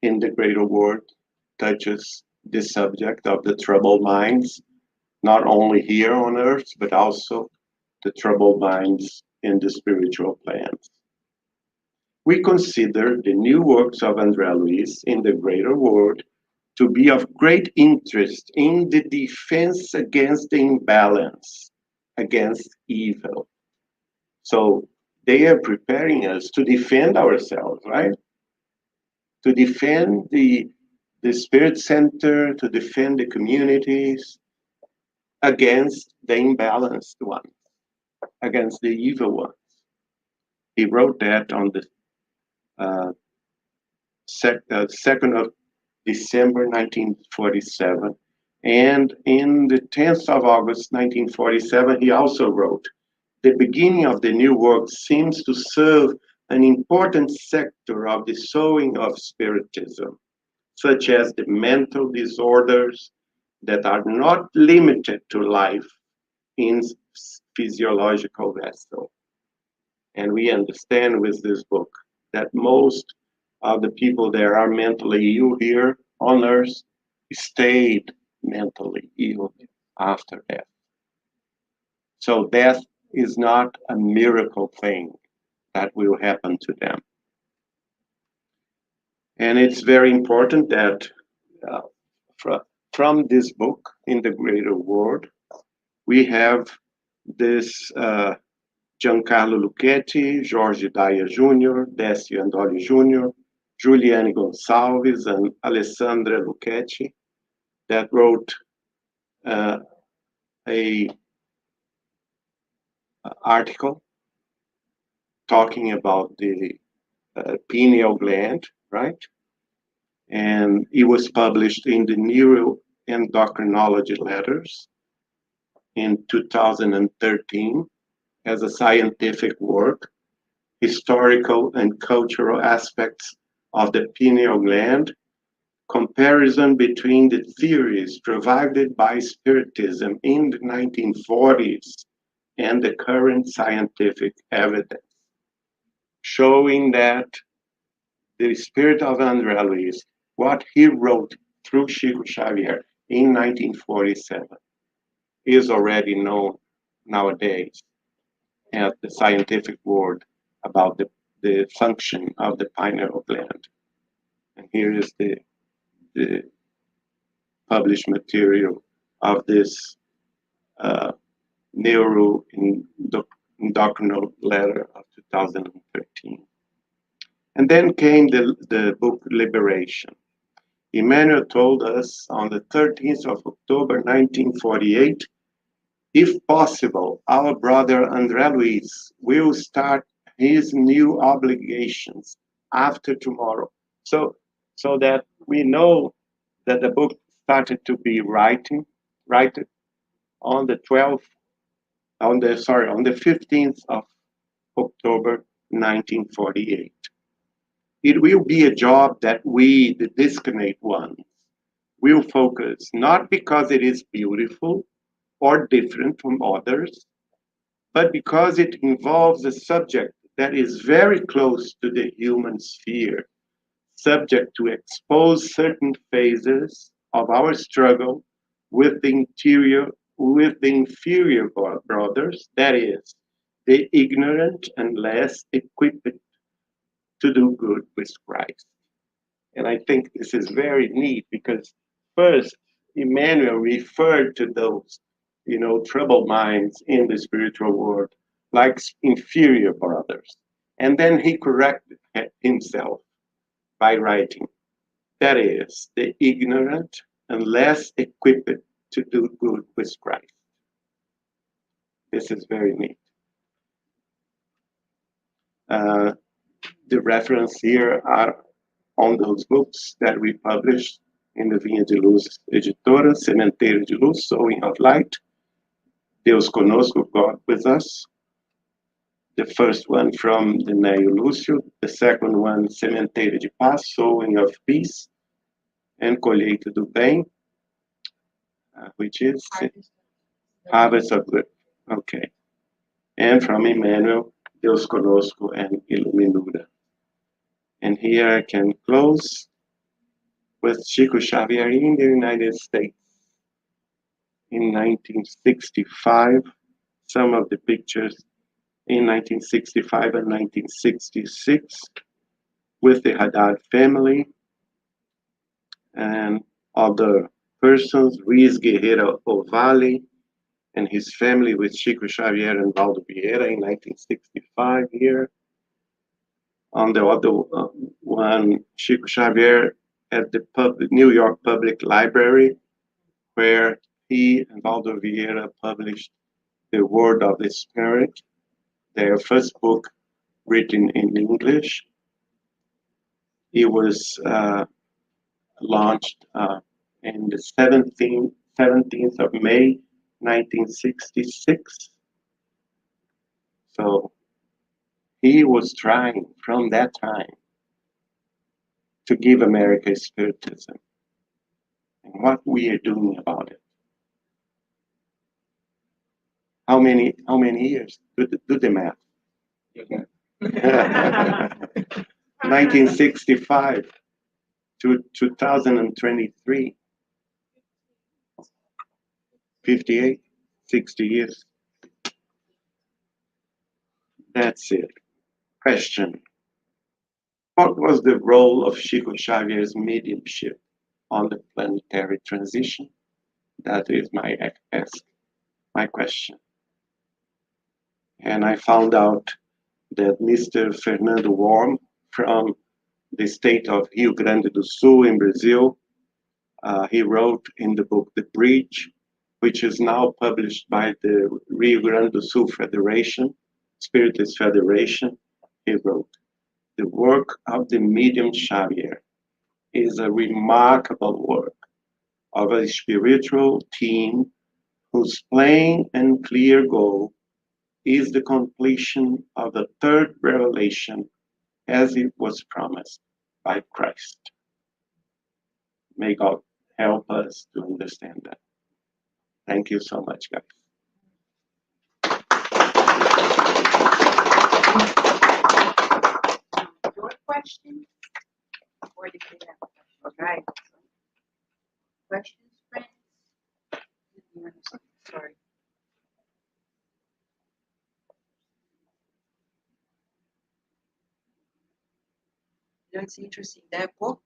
in the greater world touches the subject of the troubled minds, not only here on earth, but also the troubled minds in the spiritual plans. We consider the new works of André Luiz in the greater world to be of great interest in the defense against the imbalance, against evil. So they are preparing us to defend ourselves, right? To defend the spirit center, to defend the communities against the imbalanced ones, against the evil ones. He wrote that on the 2nd of December 1947. And in the 10th of August 1947, he also wrote, "The beginning of the new work seems to serve an important sector of the sowing of Spiritism, such as the mental disorders that are not limited to life in physiological vessel." And we understand with this book that most of the people that are mentally ill here on earth stayed mentally ill after death. So death is not a miracle thing that will happen to them. And it's very important that from this book, In the Greater World, we have this Giancarlo Lucchetti, Jorge Daya Jr., Décio Andoli Jr., Juliane Gonçalves, and Alessandra Lucchetti that wrote a article talking about the pineal gland, right? And it was published in the Neuroendocrinology Letters in 2013 as a scientific work, Historical and Cultural Aspects of the Pineal Gland, Comparison between the theories provided by Spiritism in the 1940s and the current scientific evidence, showing that the spirit of André Luiz, what he wrote through Chico Xavier in 1947, is already known nowadays at the scientific world about the function of the pineal gland. And here is the published material of this neuroendocrine letter of 2013. And then came the book Liberation. Emmanuel told us on the 13th of October 1948, if possible, our brother André Luiz will start his new obligations after tomorrow. So that we know that the book started to be written on the 15th of October 1948. It will be a job that we, the discarnate ones, will focus, not because it is beautiful or different from others, but because it involves a subject that is very close to the human sphere, subject to expose certain phases of our struggle with the inferior brothers, that is, the ignorant and less equipped to do good with Christ. And I think this is very neat because first, Emmanuel referred to those, troubled minds in the spiritual world, like inferior brothers. And then he corrected himself by writing, that is, the ignorant and less equipped to do good with Christ. This is very neat. The reference here are on those books that we published in the Vinha de Luz Editora, Sementeiro de Luz, Sowing of Light, Deus Conosco, God with Us. The first one from the Neo Lúcio, the second one, Sementeiro de Paz, Sowing of Peace, and Colheita do Bem, which is Harvest of Good. Okay. And from Emmanuel, Deus Conosco and Iluminura. And here I can close with Chico Xavier in the United States in 1965. Some of the pictures in 1965 and 1966 with the Haddad family and other persons, Ruiz Guerreiro Ovalle and his family with Chico Xavier and Valdo Vieira in 1965 here. On the other one, Chico Xavier at the New York Public Library, where he and Valdo Vieira published The Word of the Spirit, their first book written in English. It was launched in the 17th of May, 1966. So he was trying from that time to give America Spiritism. And what we are doing about it. How many years? Do the math. 1965 to 2023. 58, 60 years. That's it. Question. What was the role of Chico Xavier's mediumship on the planetary transition? That is my question. And I found out that Mr. Fernando Worm from the state of Rio Grande do Sul in Brazil, he wrote in the book The Bridge, which is now published by the Rio Grande do Sul Federation, Spiritist Federation. He wrote, "The work of the medium Xavier is a remarkable work of a spiritual team whose plain and clear goal is the completion of the third revelation as it was promised by Christ." May God help us to understand that. Thank you so much, guys. Your question? Or did you have a question? Okay. Questions, friends? Sorry. That's interesting. That book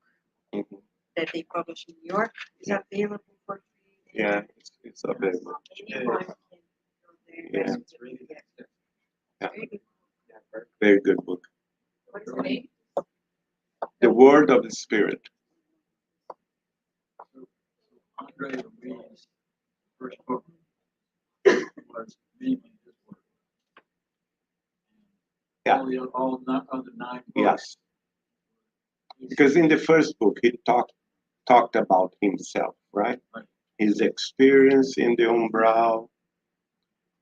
that they published in New York is available for free. Yeah, it's available. Anyone can go there. Yeah. It's really good. Yeah. Very good. Very good book. What is the name? The Word of the Spirit. Andre Louis' first book was mainly his work. Yeah. All other 9 books. Yes. Because in the first book, he talked about himself, right? Right. His experience in the umbral.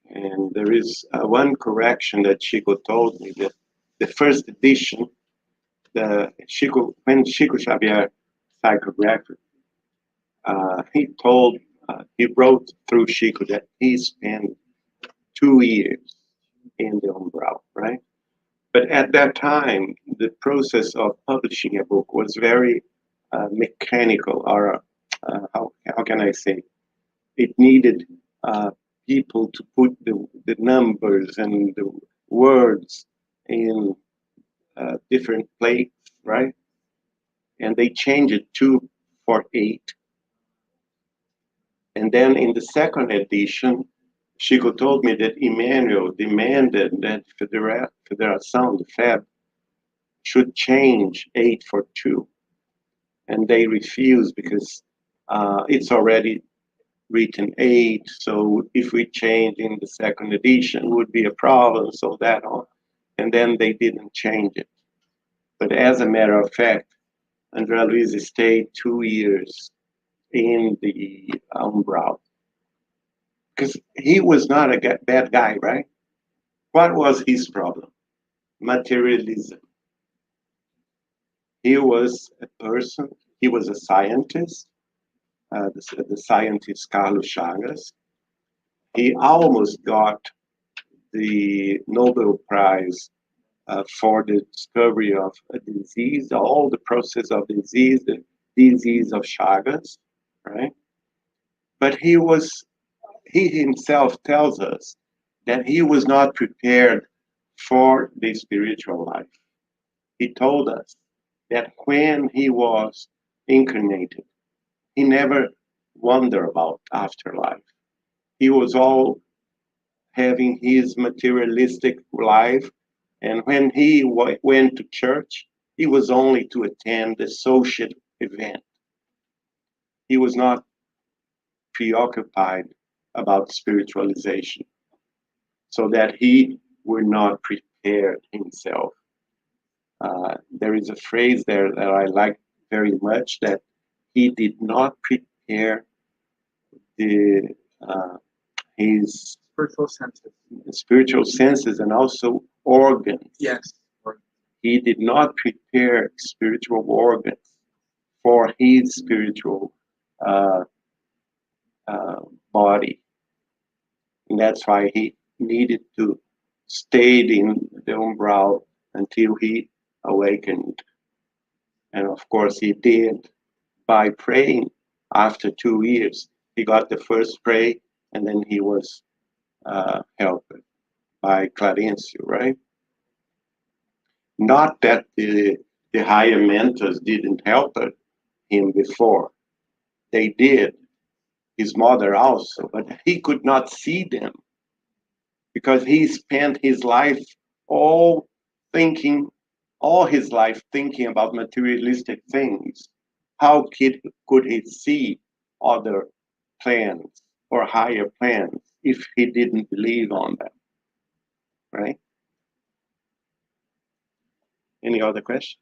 And there is one correction that Chico told me, that the first edition, when Chico Xavier psychographed, he wrote through Chico that he spent 2 years in the umbral, right? But at that time, the process of publishing a book was very mechanical, or how can I say? It needed people to put the numbers and the words in different places, right? And they changed it 2 for 8. And then in the second edition, Chico told me that Emmanuel demanded that Federação, the FEB, should change 8 for 2. And they refused because it's already written 8, so if we change in the second edition would be a problem, so that on. And then they didn't change it. But as a matter of fact, André Luiz stayed 2 years in the Umbral. Because he was not a bad guy, right? What was his problem? Materialism. He was a person, he was a scientist, the scientist Carlos Chagas. He almost got the Nobel Prize for the discovery of a disease, all the process of disease, the disease of Chagas, right? But he himself tells us that he was not prepared for the spiritual life. He told us that when he was incarnated, he never wondered about afterlife. He was all having his materialistic life, and when he went to church, he was only to attend the social event. He was not preoccupied about spiritualization, so that he would not prepare himself. There is a phrase there that I like very much, that he did not prepare his spiritual senses and also organs. Yes. He did not prepare spiritual organs for his spiritual body. And that's why he needed to stay in the umbral until he awakened. And of course he did by praying. After 2 years, he got the first pray, and then he was helped by Clarencio, right? Not that the higher mentors didn't help him before. They did. His mother also, but he could not see them because he spent his life all his life thinking about materialistic things. How could he see other plans or higher plans if he didn't believe on them, right? Any other question?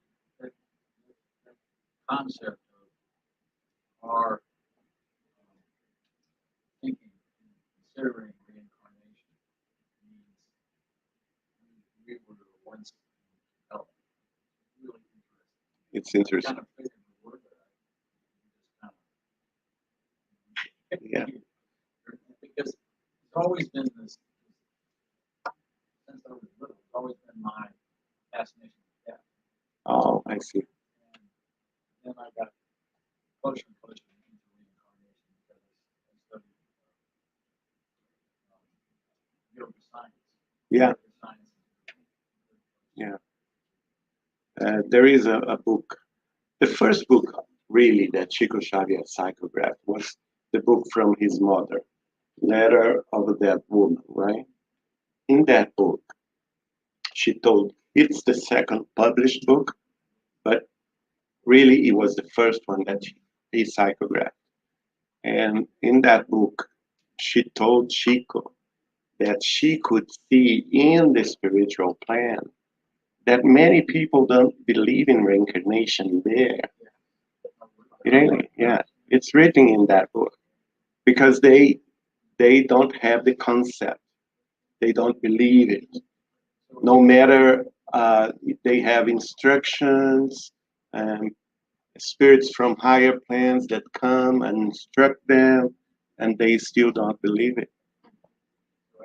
Concept of our thinking, considering reincarnation, means we were once helped. Really interesting. It's interesting. Kind of figured the word that Yeah. Because it's always been this, since I was little, it's always been my fascination with death. Oh, I see. And then I got closer and closer into reincarnation because I studied yoga science. Yeah. Yeah. There is a book. The first book, really, that Chico Xavier psychographed was the book from his mother, Letter of a Dead Woman, right? In that book, she told, it's the second published book, but really it was the first one that he psychographed. And in that book, she told Chico that she could see in the spiritual plan that many people don't believe in reincarnation there. Really, yeah. It's written in that book because they don't have the concept. They don't believe it. No matter they have instructions and spirits from higher planes that come and instruct them, and they still don't believe it. So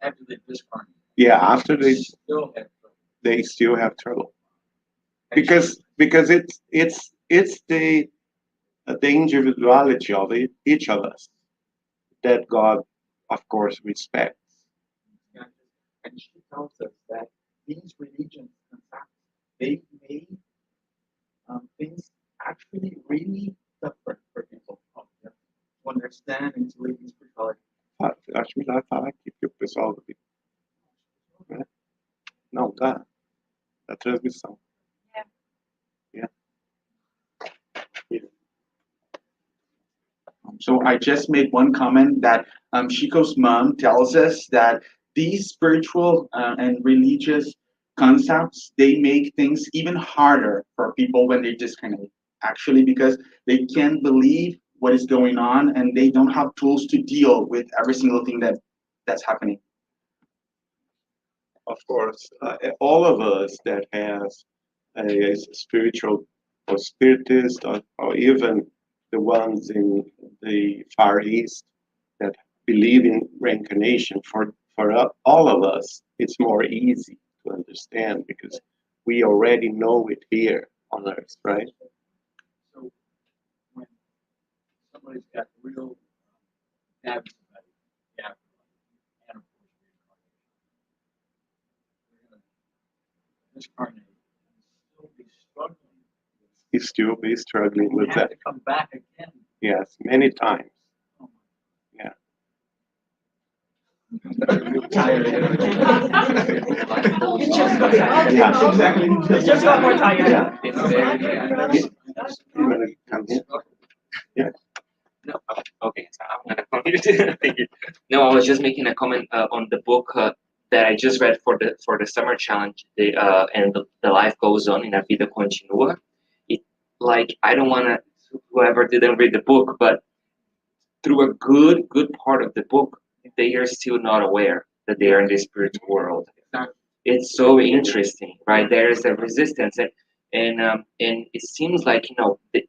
after they discarnate, Yeah, after they still have trouble. they still have trouble because it's the individuality of each of us that God, of course, respects. And she tells us that these religions, in fact, they made things actually really different for people to understand and to live in spirituality. Acho melhor falar aqui, porque o pessoal. Né? Não, tá. Da transmissão. Yeah. So I just made one comment that Chico's mom tells us that these spiritual and religious concepts, they make things even harder for people when they disconnect. Actually, because they can't believe what is going on and they don't have tools to deal with every single thing that's happening. Of course, all of us that has a spiritual or spiritist or even the ones in the Far East that believe in reincarnation, all of us, it's more easy to understand because we already know it here on Earth, right? So when somebody's got real habits about it, yeah, and of course reincarnate, they're going to discarnate and still be struggling. We still be struggling We with have that. to come back again. Yes, many times. Oh, Yeah. Yeah, exactly. Just got more tired. Yeah. It's very, You want to come here? Yeah. No, okay, so I'm gonna continue. Thank you. No, I was just making a comment on the book that I just read for the summer challenge. The life goes on in a vida continua. It like I don't wanna whoever didn't read the book, but through a good part of the book, they are still not aware that they are in the spiritual world. It's so interesting, right? There is a resistance, and it seems like in the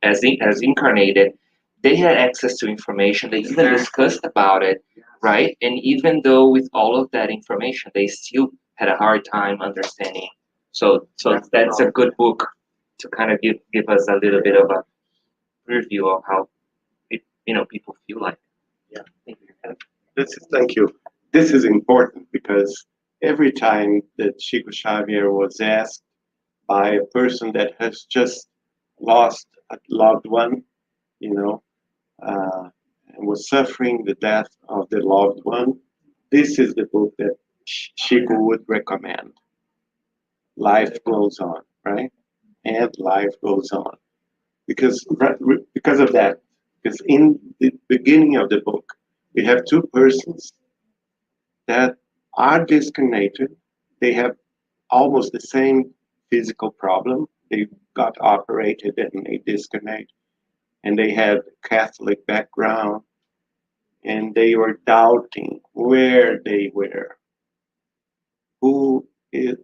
as incarnated, they had access to information. They even discussed about it, right? And even though with all of that information, they still had a hard time understanding. So that's a good book to kind of give us a little bit of a review of how people feel like. Yeah. Thank you. Thank you. This is important because every time that Chico Xavier was asked by a person that has just lost a loved one, and was suffering the death of the loved one, this is the book that Chico would recommend. Life goes on, right? And life goes on. Because of that, because in the beginning of the book, we have two persons that are disconnected. They have almost the same physical problem. They got operated and they disconnect. And they had Catholic background. And they were doubting where they were. Who is,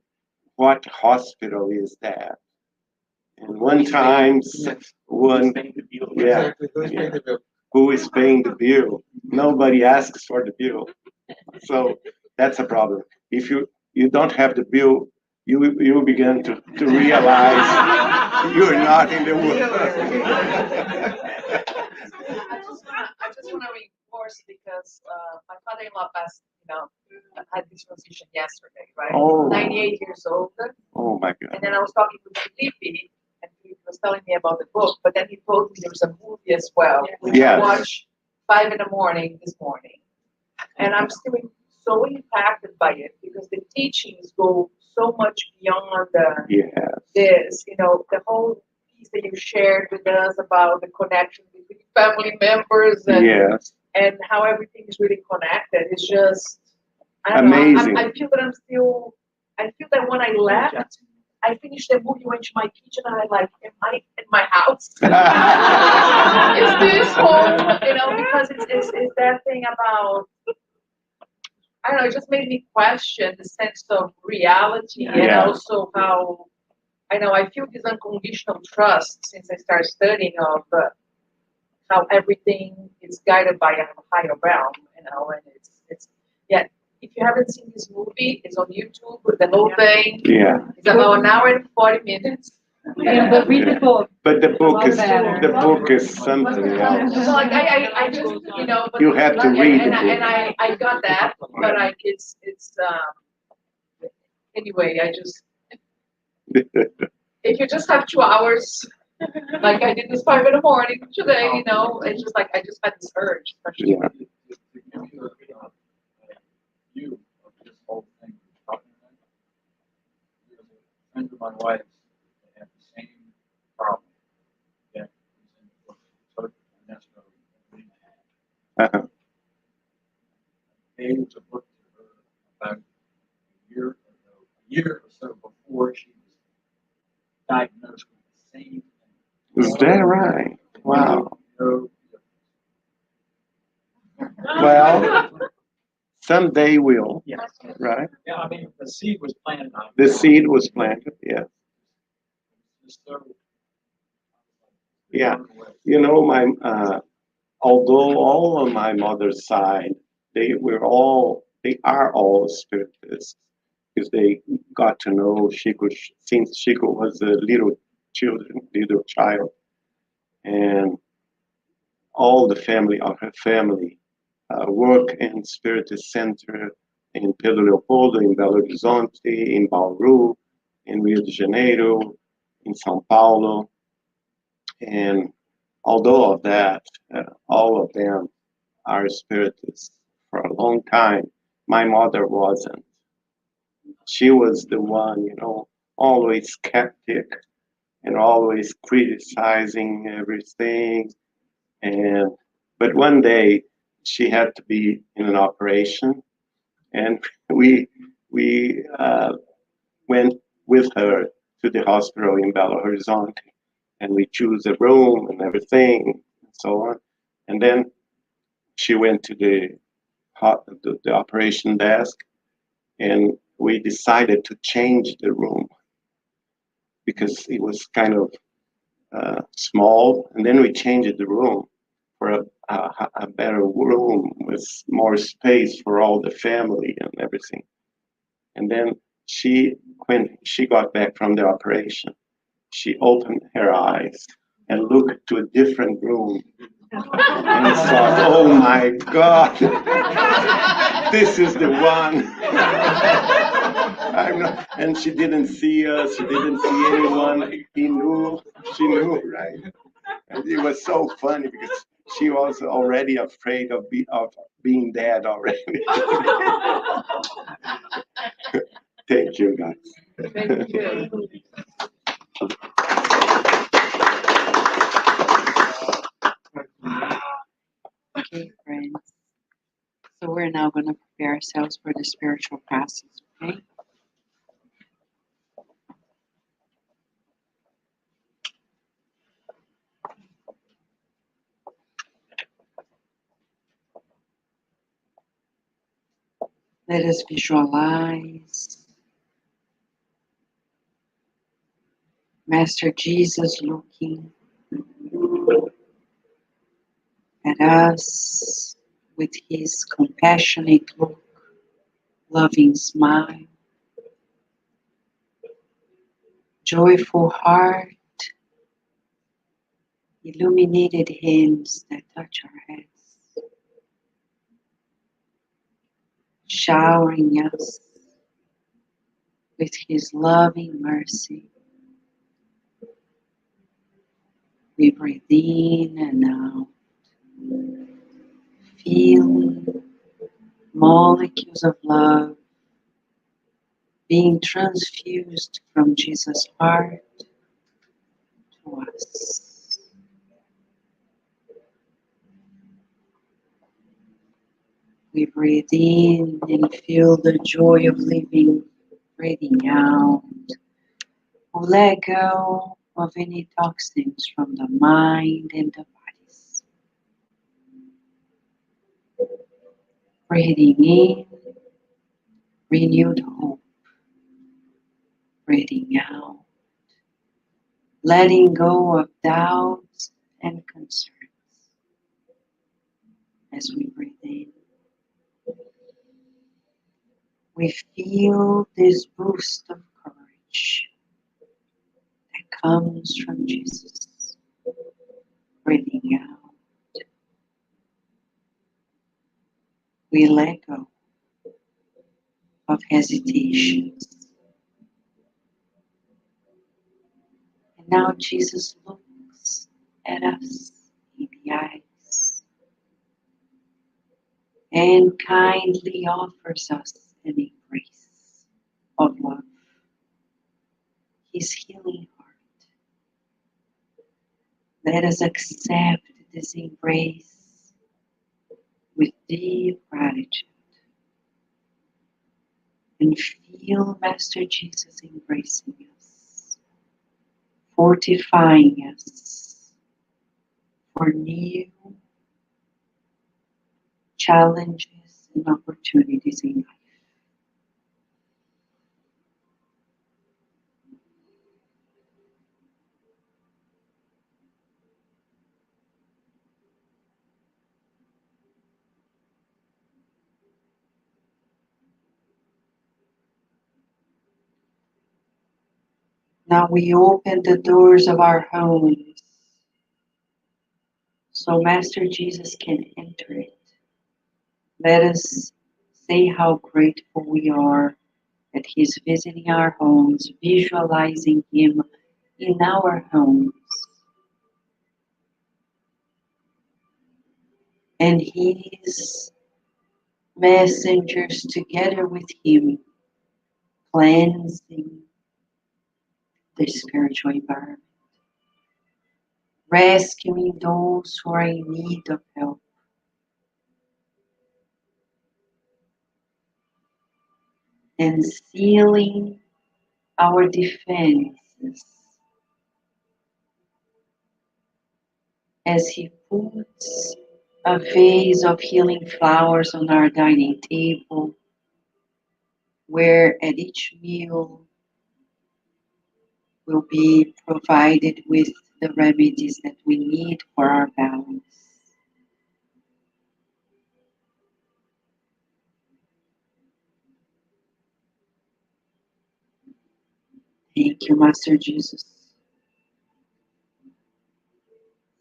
what hospital is that? And one time, one, yeah, yeah. Who is paying the bill? Nobody asks for the bill. So that's a problem. If you don't have the bill, you begin to realize you're not in the world. I just want to reinforce because my father-in-law passed, had this transition yesterday, right? Oh. 98 years old. Oh my God. And then I was talking to Felipe, and he was telling me about the book, but then he told me there was a movie as well, which Yes. I watched 5 a.m. this morning. And I'm still so impacted by it because the teachings go so much beyond this, the whole piece that you shared with us about the connection between family members and how everything is really connected. It's just, I don't amazing. know. I feel that when I left, I finished the movie, went to my kitchen, and I'm like, am I in my house? Is this home? Because it's that thing about, I don't know, it just made me question the sense of reality and also how, I feel this unconditional trust since I started studying of how everything is guided by a higher realm, and it's if you haven't seen this movie, it's on YouTube with the whole thing. Yeah. It's about an hour and 40 minutes. But read the book. But the book is something else. So like I just but You have to read the book. and I got that, but like it's anyway, I just if you just have 2 hours, like I did this 5 a.m. today, it's just like I just had this urge. Yeah. To give you a view of this whole thing we're talking about, there's a friend of my wife's that had the same problem that was in the book. before she was diagnosed with the same thing. Is that right? Wow. No Well, someday will, Yes. right? Yeah, I mean, the seed was planted on. The seed was planted, yeah. Just so- Yeah. You know, although all on my mother's side, they are all spiritists because they got to know Chico since Chico was a little child, and all the family of her family work in Spiritist Center in Pedro Leopoldo, in Belo Horizonte, in Bauru, in Rio de Janeiro, in São Paulo, and although of that, all of them are spiritists for a long time. My mother wasn't. She was the one, always skeptic and always criticizing everything. But one day she had to be in an operation, and we went with her to the hospital in Belo Horizonte, and we chose a room and everything and so on. And then she went to the operation desk, and we decided to change the room because it was kind of small. And then we changed the room for a better room with more space for all the family and everything. And then when she got back from the operation, she opened her eyes and looked to a different room and thought, oh my God, this is the one. I'm not, and she didn't see us, she didn't see anyone. She knew, right? And it was so funny because she was already afraid of being dead already. Thank you, guys. Thank you. Okay, friends. So we're now going to prepare ourselves for the spiritual process, okay? Let us visualize Master Jesus looking at us with his compassionate look, loving smile, joyful heart, illuminated hands that touch our heads, showering us with his loving mercy. We breathe in and out, feeling molecules of love being transfused from Jesus' heart to us. We breathe in and feel the joy of living, breathing out. We let go of any toxins from the mind and the bodies. Breathing in, renewed hope. Breathing out, letting go of doubts and concerns. As we breathe in, we feel this boost of courage that comes from Jesus. Breathing out, we let go of hesitations. And now Jesus looks at us in the eyes and kindly offers us an embrace of love, his healing heart. Let us accept this embrace with deep gratitude. And feel Master Jesus embracing us, fortifying us for new challenges and opportunities in life. Now we open the doors of our homes so Master Jesus can enter it. Let us say how grateful we are that He's visiting our homes, visualizing Him in our homes. And His messengers together with Him, cleansing the spiritual environment, rescuing those who are in need of help, and sealing our defenses as He puts a vase of healing flowers on our dining table, where at each meal will be provided with the remedies that we need for our balance. Thank you, Master Jesus.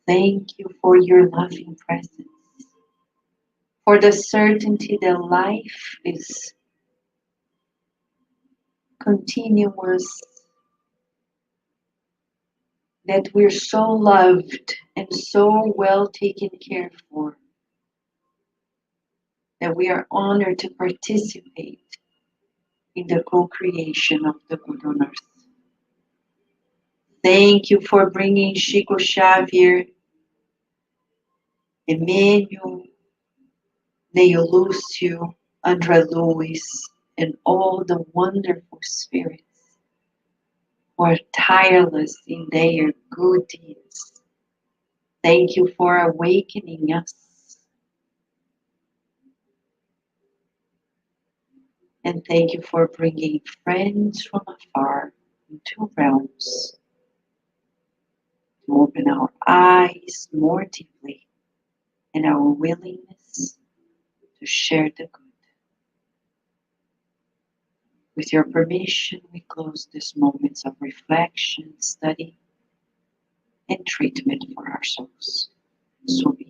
Thank you for your loving presence, for the certainty that life is continuous, that we're so loved and so well taken care for, that we are honored to participate in the co-creation of the good on earth. Thank you for bringing Chico Xavier, Emmanuel, Neo Lúcio, André Luiz, and all the wonderful spirits who are tireless in their good deeds. Thank you for awakening us. And thank you for bringing friends from afar into realms to open our eyes more deeply and our willingness to share the good. With your permission, we close these moments of reflection, study, and treatment for our souls. So be